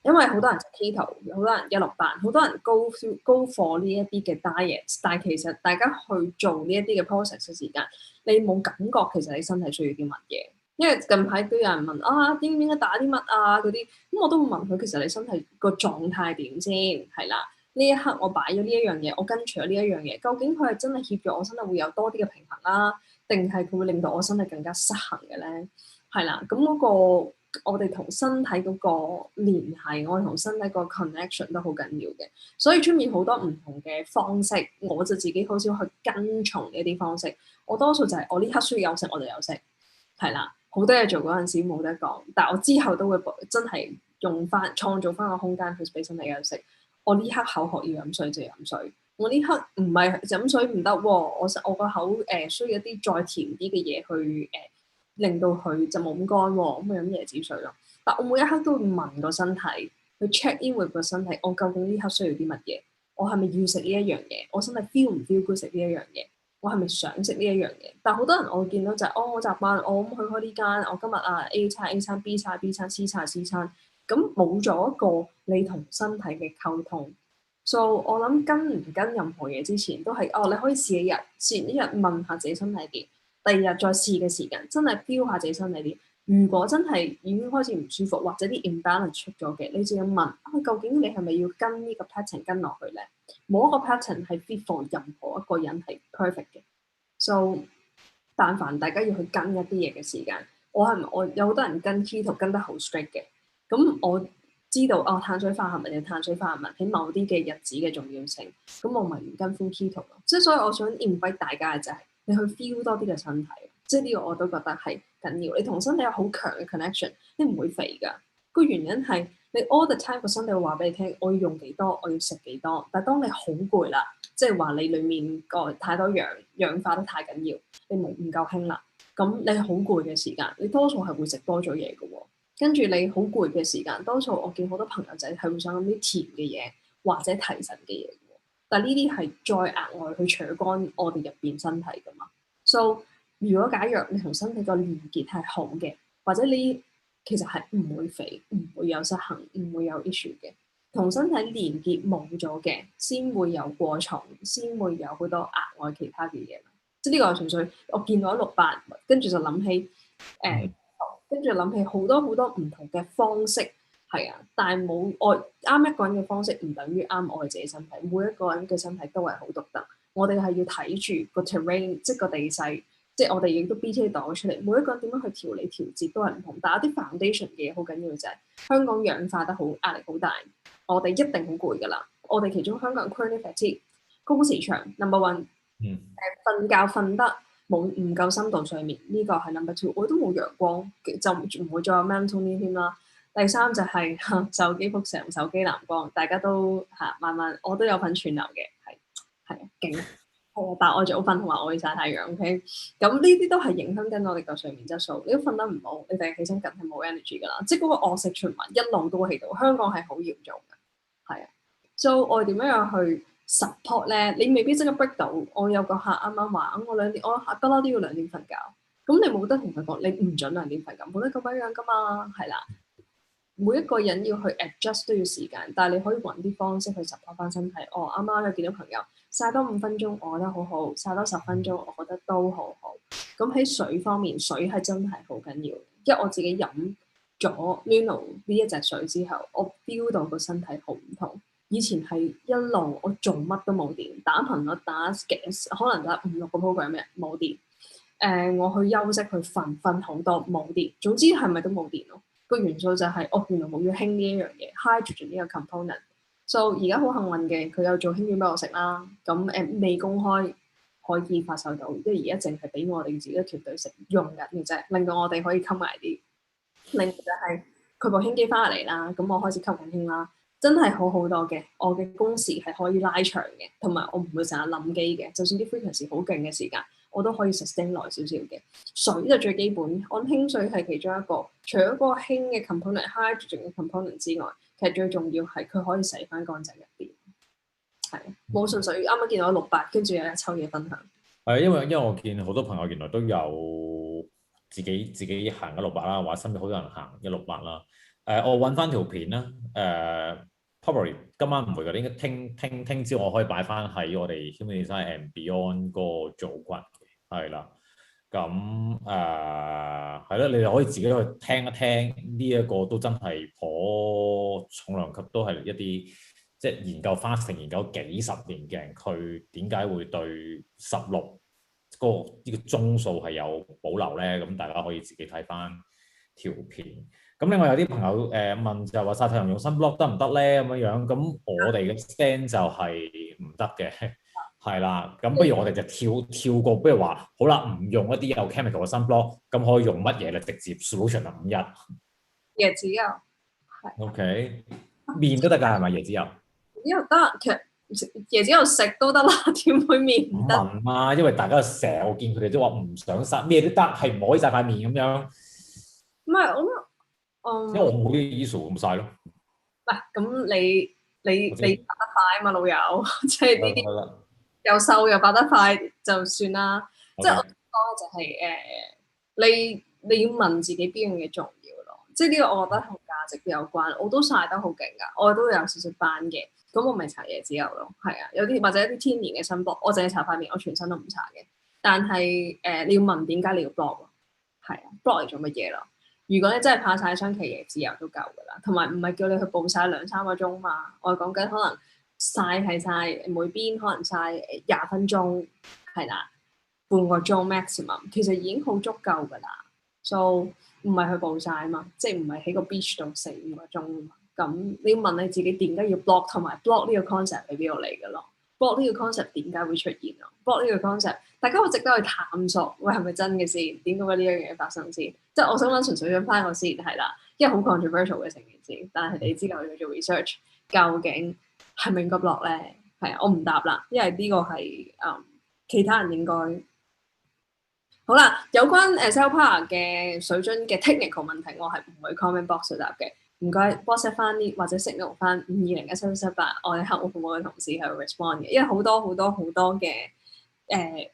因為好多人食 keto， 好多人168，好多人 go for 呢一啲嘅 diet， 但係其實大家去做呢一啲嘅 process 嘅時間，你冇感覺其實你身體需要啲乜嘢。因為近排都有人問啊，應唔應該打啲乜啊嗰啲，咁我都會問佢，其實你身體個狀態點先係啦？呢一刻我擺咗呢一樣嘢，我跟隨咗呢一樣嘢，究竟佢係真係協助我身體會有多啲嘅平衡啦，定係佢會令到我身體更加失衡嘅咧？係啦，咁嗰個我哋同身體嗰個聯繫，我哋同身體個 connection 都好緊要嘅。所以出面好多唔同嘅方式，我就自己好少去跟從呢啲方式。我多數就係我呢刻需要休息，我就休息，係啦。好多嘢做嗰陣時冇得講，但係我之後都會真係用翻創造翻個空間去俾身體休息。我呢刻口渴要飲水就飲水，我呢刻唔係飲水唔得喎，我個口需要一啲再甜啲嘅嘢去令到佢就冇咁乾喎，咁咪飲椰子水咯。但我每一刻都會問個身體，去 check in with 個身體，我究竟呢刻需要啲乜嘢？我係咪要食呢一樣嘢？我身體 feel 唔 feel good 食呢一樣嘢？我係咪想食呢一樣嘢？但係好多人我會見到就係、我習慣我咁去開呢間，我今日A 餐 B 餐 B 餐 C 餐 C 餐，咁冇咗一個你同身體嘅溝通。So 我諗跟唔跟任何嘢之前都係你可以試一日，前一日問下自己身體點，第二日再試嘅時間真係 feel 下自己身體點。如果真係已經開始唔舒服或者啲 imbalance 出咗嘅，你就要問究竟你係咪要跟呢個 pattern 跟落去咧？冇一個 pattern 係 fit for 任何一個人係 perfect 嘅。So 但凡大家要去跟一啲嘢嘅時間，我有好多人跟 keto 跟得好 strict 嘅，咁我知道碳水化合物定碳水化合物喺某啲嘅日子嘅重要性，咁我咪唔跟 full keto 咯。即係所以我想 invite 大家嘅就係你去 feel 多啲嘅身體，即係呢個我都覺得係緊要。你同身體有好強嘅 connection，你唔會肥㗎。個原因係你 all the time 個身體會話俾你聽，我要用幾多，我要食幾多。但係當你好攰啦，即係話你裡面個太多氧化得太緊要，你唔夠氫啦，咁你好攰嘅時間，你多數係會食多咗嘢嘅喎。跟住你好攰嘅時間，多數我見好多朋友仔係會想飲啲甜嘅嘢或者提神嘅嘢嘅喎。但係呢啲係再額外去扯乾我哋入邊身體㗎嘛。So 如果假若你同身體個連結係好嘅，或者你其實係唔會肥，唔會有失衡，唔會有 issue 嘅。同身體連結冇咗嘅，先會有過重，先會有好多額外其他嘅嘢。即係呢個係純粹我見到168，跟住就諗起跟住諗起好多好多唔同嘅方式，係啊，但係冇我啱一個人嘅方式，唔等於啱我哋自己身體。每一個人嘅身體都係好獨特，我哋係要睇住個 terrain，即係個地勢，即係我哋亦都 BTA 度咗出嚟。每一個人點樣去調理調節都係唔同，但係有啲 foundation 嘅嘢好緊要就係香港氧化得好，壓力好大，我哋一定好攰㗎啦。我哋其中香港人 chronic fatigue 高時長 number one， 瞓覺瞓得唔夠深度睡眠，呢個係 number two。我都冇陽光，就唔會再有 melatonin 添啦。第三就係手機輻射、手機藍光，大家都慢慢我都有份串流嘅，係勁。但我早瞓同埋我要曬太陽 ，OK。咁呢啲都係影響緊我哋個睡眠質素。你都瞓得唔好，你第日起身梗係冇 energy 㗎啦。即係嗰個惡性循環一路都喺度。香港係好嚴重嘅，係啊。So 我哋點樣去 support 咧？你未必即刻 break 到。我有個客啱啱話，我2點，我不嬲都要2點瞓覺。咁你冇得同佢講，你唔準2點瞓覺，冇得咁樣㗎嘛，係啦。每一個人要去 adjust 都要時間，但係你可以揾啲方式去 support 翻身體。啱啱有見到朋友曬多5分鐘，我覺得好好；曬多10分鐘，我覺得都好好。咁喺水方面，水係真係好緊要。因為我自己飲咗 Nuno 呢一隻水之後，我 feel 到個身體好唔同。以前係一路我做乜都冇電，打頻率打可能打5-6個 program 嘅冇電。我去休息去瞓好多冇電。總之係咪都冇電咯？個元素就係原來冇要氫呢一樣嘢 hydrogen 呢個 component。So 而家好幸運嘅，佢有做氫丸俾我食啦。咁未公開可以發售到，因為而家淨係俾我哋自己團隊食用緊嘅啫，令到我哋可以吸埋啲。另外就係佢部氫機翻嚟啦，咁我開始吸緊氫啦，真係好好多嘅。我嘅工時係可以拉長嘅，同埋我唔會成日冧機嘅。就算啲 frequency 好勁嘅時間，我都可以 sustain 耐少少嘅。水就最基本，我氫水係其中一個。除咗嗰個氫嘅 component、hydrogen 嘅 component 之外，其實最重要係佢可以洗翻乾淨入邊。係冇純粹啱啱見到168，跟住有一抽嘢分享。係因為我見好多朋友原來都有自己行168啦，或者身邊好多人行168啦。我揾翻條片啦。Probably 今晚唔會㗎，應該聽朝我可以擺翻喺我哋 Human Design and Beyond 個組群嘅，係啦。咁係咯，你哋可以自己去聽一聽呢一個都真係頗重量級，都係一啲即係研究fasting研究幾十年嘅人，佢點解會對16個呢個鐘數係有保留咧？咁大家可以自己睇翻條片。咁另外有啲朋友問就話曬太陽用 sunblock 得唔得咧？咁樣咁我哋嘅 stand 就係唔得嘅。係啦，咁不如我哋就跳過，不如話好啦，唔用一啲有 chemical 嘅 sunblock，咁可以用乜嘢咧？直接 solution 啊，51椰子油係。OK， 面都得㗎，係咪椰子油？椰子油得，其實椰子油食都得啦，點會面唔得？問啊，因為大家成日我見佢哋都話唔想曬，咩都得，係唔可以曬塊面咁樣。唔係，我覺得因為我冇啲 issue 咁曬咯。嗱，咁你發得快啊嘛，老友，即係呢啲。又瘦又白得快就算啦。Okay. 即係我講就係你要問自己邊樣嘢重要咯。即係呢個我覺得同價值有關。我都曬得好勁㗎，我都有少少斑嘅。咁我咪搽椰子油咯。係啊，有啲或者一啲天然嘅sunblock，我淨係搽塊面，我全身都唔搽嘅。但係你要問點解你要 block 咯？係啊 ，block 嚟做乜嘢咯？如果你真係怕曬傷，其實椰子油都夠㗎啦。同埋唔係叫你去暴曬2-3個鐘嘛。我係講緊可能。曬係曬，每邊可能曬20分鐘，係啦，半個鐘 maximum， 其實已經好足夠㗎啦。So 唔係去暴曬啊嘛，即係唔係喺個 beach 度4-5個鐘。咁你要問你自己點解要 block， 同埋 block 呢個 concept 喺邊度嚟㗎咯 ？block 呢個 concept 點解會出現咯 ？block 呢個 concept 大家好值得去探索，喂係咪真嘅先？點解會呢樣嘢發生先？即係我想揾純粹想翻個先係啦，因為好 controversial 嘅成件事，但係你知道我要做 research， 究竟係咪應該 block 咧？係啊，我唔答啦，因為呢個係其他人應該好啦。有關cell power 嘅水樽嘅 technical 問題，我係唔會 comment box 答嘅。唔該 WhatsApp 翻啲或者 signal 翻5201778，我哋客戶服務嘅同事係會 respond 嘅，因為好多嘅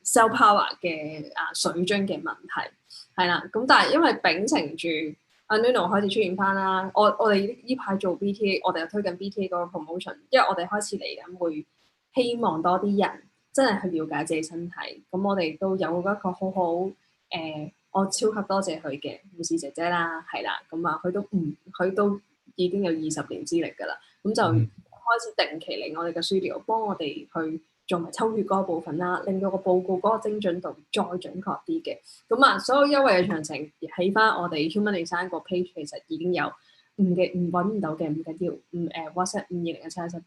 cell power 嘅水樽嘅問題係啦。咁但係因為秉承住阿 Nuno 開始出現翻啦。我哋呢排做 BTA，我哋又推緊 BTA 嗰個 promotion，因為我哋開始嚟緊會希望多啲人真係去了解自己身體。咁我哋都有一個好好我超級多謝佢嘅護士姐姐啦，係啦，咁啊佢都已經有20年資歷㗎啦，咁就開始定期嚟我哋嘅 studio 幫我哋去做埋抽血嗰個部分啦，令到個報告嗰個精準度再準確啲嘅。咁啊，所有優惠嘅詳情喺翻我哋 Human Design 個 page， 其實已經有揾唔到嘅唔緊要，WhatsApp 520778。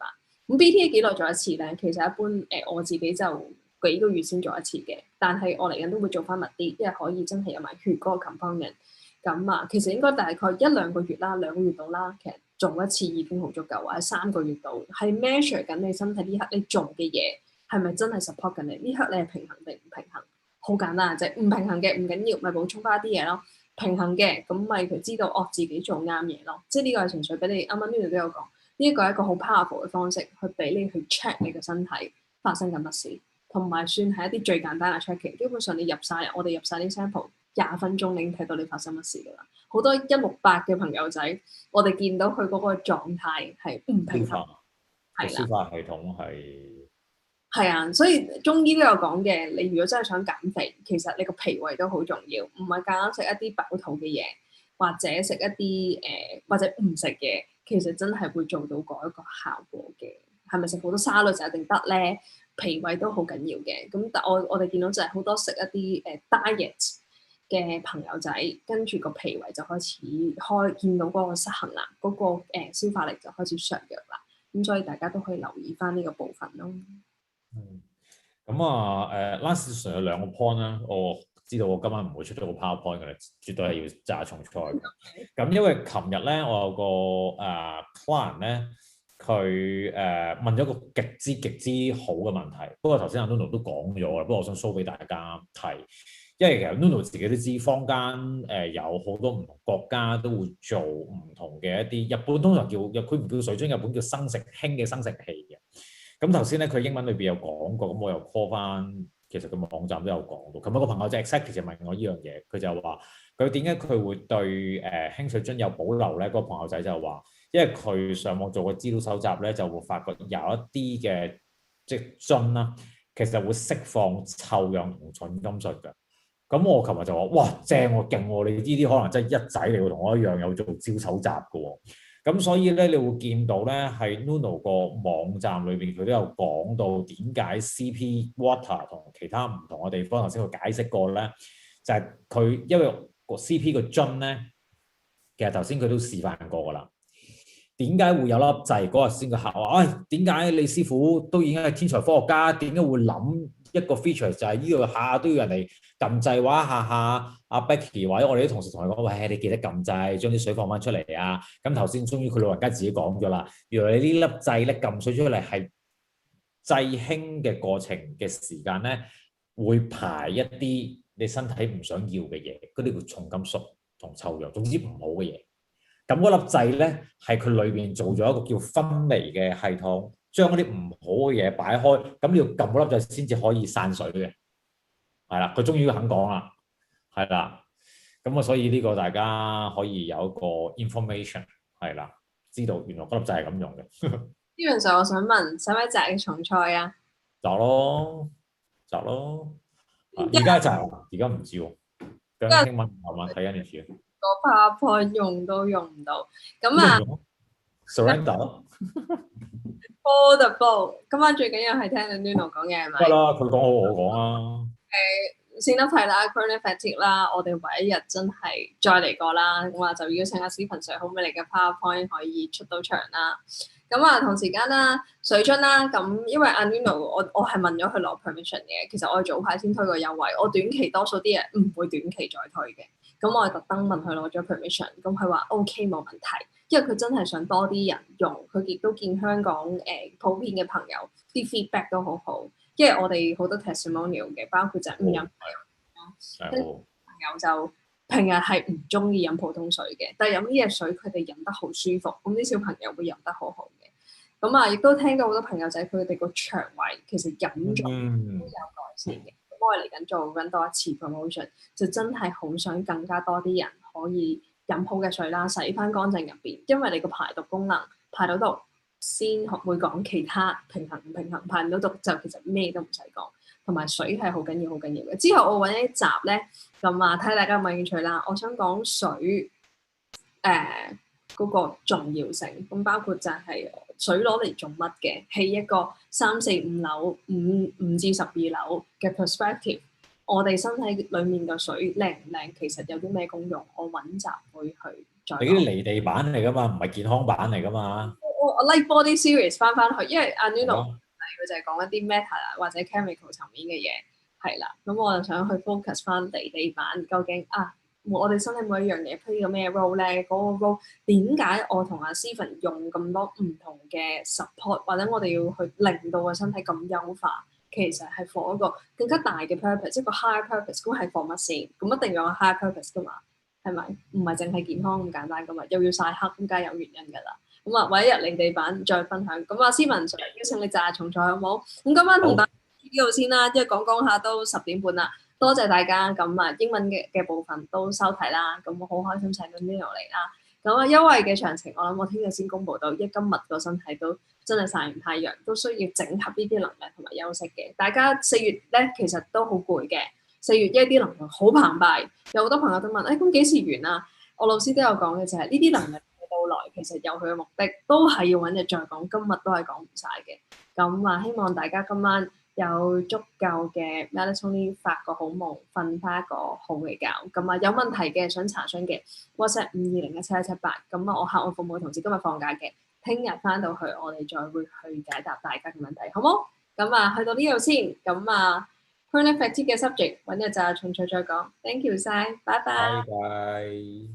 咁 BTA 幾耐做一次咧？其實一般我自己就幾個月先做一次嘅，但係我嚟緊都會做翻密啲，因為可以真係有埋血嗰個 component。咁啊，其實應該大概1-2個月啦，2個月到啦，其實做一次已經好足夠，或者3個月到，係 measure 緊你身體呢刻你做嘅嘢係咪真係 support 緊你？呢刻你係平衡定唔平衡？好簡單啫，唔平衡嘅唔緊要，咪補充翻啲嘢咯。平衡嘅咁咪佢知道自己做啱嘢咯。即係呢個係純粹俾你啱啱呢度都有講，呢一個係一個好 powerful 嘅方式，去俾你去 check 你嘅身體發生緊乜事。同埋算係一啲最簡單嘅 checking，基本上你我哋入晒啲 sample， 20分鐘你已經睇到你發生乜事㗎啦。好多168嘅朋友仔，我哋見到佢嗰個狀態係唔平衡，係啦，消化系統係啊，所以中醫都有講嘅，你如果真係想減肥，其實你個脾胃都好重要，唔係夾硬食一啲飽肚嘅嘢，或者食一啲或者唔食嘢，其實真係會做到嗰一個效果嘅。係咪食好多沙律就一定得咧？脾胃都好緊要嘅，咁但我哋見到就係好多食一啲diet 嘅朋友仔，跟住個脾胃就開始見到嗰個失衡啦，嗰、個消化力就開始削弱啦，咁所以大家都可以留意翻呢個部分咯。咁啊last 上有2個 point 啦，我知道我今晚唔會出咗個 PowerPoint 嘅，絕對係要炸重菜嘅。咁因為琴日咧，我有個client 咧。佢問咗個極之好嘅問題，不過頭先阿 Nuno 都講咗啦，不過我想 show 俾大家睇，因為其實 Nuno 自己都知，坊間有好多唔同國家都會做唔同嘅一啲，日本通常佢唔叫水樽，日本叫生食氫嘅生食器嘅。咁頭先咧佢英文裏邊有講過，咁我又 call 翻，其實個網站都有講到。琴日個朋友就 exactly 就問我呢樣嘢，佢就話佢點解佢會對氫水樽有保留咧？嗰個朋友仔就話。因為佢上網做個資料搜集咧，就會發覺有一啲嘅即係樽啦，其實會釋放臭氧同重金屬嘅。咁我琴日就話：哇，正喎，勁喎！你呢啲可能真係一仔嚟，同我一樣有做資料搜集嘅喎。咁所以咧，你會見到咧，喺 Nuno 個網站裏邊，佢都有講到點解 CP Water 同其他唔同嘅地方頭先佢解釋過咧，就係佢因為個 CP 個樽咧，其實頭先佢都示範過㗎啦。點解會有粒掣？嗰日先個客話：點解你師傅都已經係天才科學家，點解會諗一個 feature 就係呢度下下都要人哋撳掣？話下下阿 Becky 或者我哋啲同事同佢講：喂，你記得撳掣，將啲水放翻出嚟啊！咁頭先終於佢老人家自己講咗啦，原來你呢粒掣咧撳水出嚟係製氫嘅過程嘅時間咧，會排一啲你身體唔想要嘅嘢，嗰啲叫重金屬同臭氧，總之唔好嘅嘢。咁嗰粒掣咧，係佢裏邊做咗一個叫分離嘅系統，將嗰啲唔好嘅嘢擺開，咁你要撳嗰粒掣先至可以散水嘅，係啦，佢終於肯講啦，係啦，咁啊，所以呢個大家可以有一個 information 係啦，知道原來嗰粒掣係咁用嘅。基本上我想問，使唔使摘嘅重菜啊？摘咯，而家摘，而家唔知喎，咁聽晚慢慢睇緊你住。個 PowerPoint 用都用唔到，咁啊 surrender for the ball， 今晚最緊要係聽阿 Nuno 講嘅係咪？得啦，佢講好我講啊。先得睇啦 ，Chronic Fatigue 啦，我哋每一日真係再嚟過啦，咁啊就邀請阿 Stephen Sir 好美麗嘅 PowerPoint 可以出到場啦。咁啊同時間啦，水樽啦，咁因為阿 Nuno 我係問咗佢攞 permission 嘅，其實我早排先推個優惠，我短期多數啲嘢唔會短期再推嘅。咁我係特登問佢攞咗 permission，咁佢話 OK 冇問題，因為佢真係想多啲人用，佢亦都見香港普遍嘅朋友啲 feedback 都好好，因為我哋好多 testimonial 嘅，包括就係唔飲水，跟住朋友就平日係唔中意飲普通水嘅，但係飲呢隻水佢哋飲得好舒服，咁啲小朋友會飲得好好嘅。咁啊，亦都聽到好多朋友仔佢哋個腸胃其實飲咗都有改善嘅。我哋嚟緊做緊多一次 promotion，就真係好想更加多啲人可以飲好嘅水啦，洗翻乾淨入邊，因為你個排毒功能排到毒先會講其他平衡唔平衡，排唔到毒就其實咩都唔使講。同埋水係好緊要嘅。之後我揾一集咧，咁啊睇下大家有冇興趣啦。我想講水嗰個重要性，咁包括就係水攞嚟做乜嘅，喺一個3、4、5樓、5至12樓嘅 perspective， 我哋身體裡面嘅水靚唔靚，其實有啲咩功用，我揾集會去再講。你啲離地版嚟㗎嘛，唔係健康版嚟㗎嘛。我 like body series 翻去，因為阿 Nuno 佢就係講一啲 meta 或者 chemical 層面嘅嘢，係啦。咁我就想去 focus 翻地版，究竟我哋身體每一樣嘢 play 個咩 role 咧？嗰個 role 點解我同阿 Stephen 用咁多唔同嘅 support， 或者我哋要去令到個身體咁優化，其實係 for 一個更加大嘅 purpose， 一個 higher purpose。咁係 for 乜先？咁一定有個 higher purpose 噶嘛？係咪？唔係淨係健康咁簡單噶嘛？又要曬黑，咁梗係有原因㗎啦。咁啊，揾一日離地版再分享。咁啊，Stephen 邀請你炸下重彩好冇？咁今晚同大家呢度先啦，因為講下都10點半啦。多謝大家。咁啊，英文嘅部分都收睇啦。咁我好開心請到 Nuno 嚟啦。咁啊，優惠嘅詳情我諗我聽日先公佈到，因為今日個身體都真係曬完太陽，都需要整合呢啲能量同埋休息嘅。大家4月咧其實都好攰嘅，4月一啲能量好澎湃，有好多朋友都問，咁幾時完啊？我老師都有講嘅就係呢啲能量到來其實有佢嘅目的，都係要揾日再講，今日都係講唔晒嘅。咁啊，希望大家今晚有足夠嘅 melatonin， 發個好夢，瞓翻一個好嘅覺。咁啊，有問題嘅想查詢嘅 WhatsApp 52017178。咁啊，我客戶服務同事今日放假嘅，聽日翻到去我哋再會去解答大家嘅問題，好冇？咁啊，去到呢度先。咁啊 chronic fatigue 嘅 subject 揾日就重再講。Thank you 晒，拜拜。拜拜。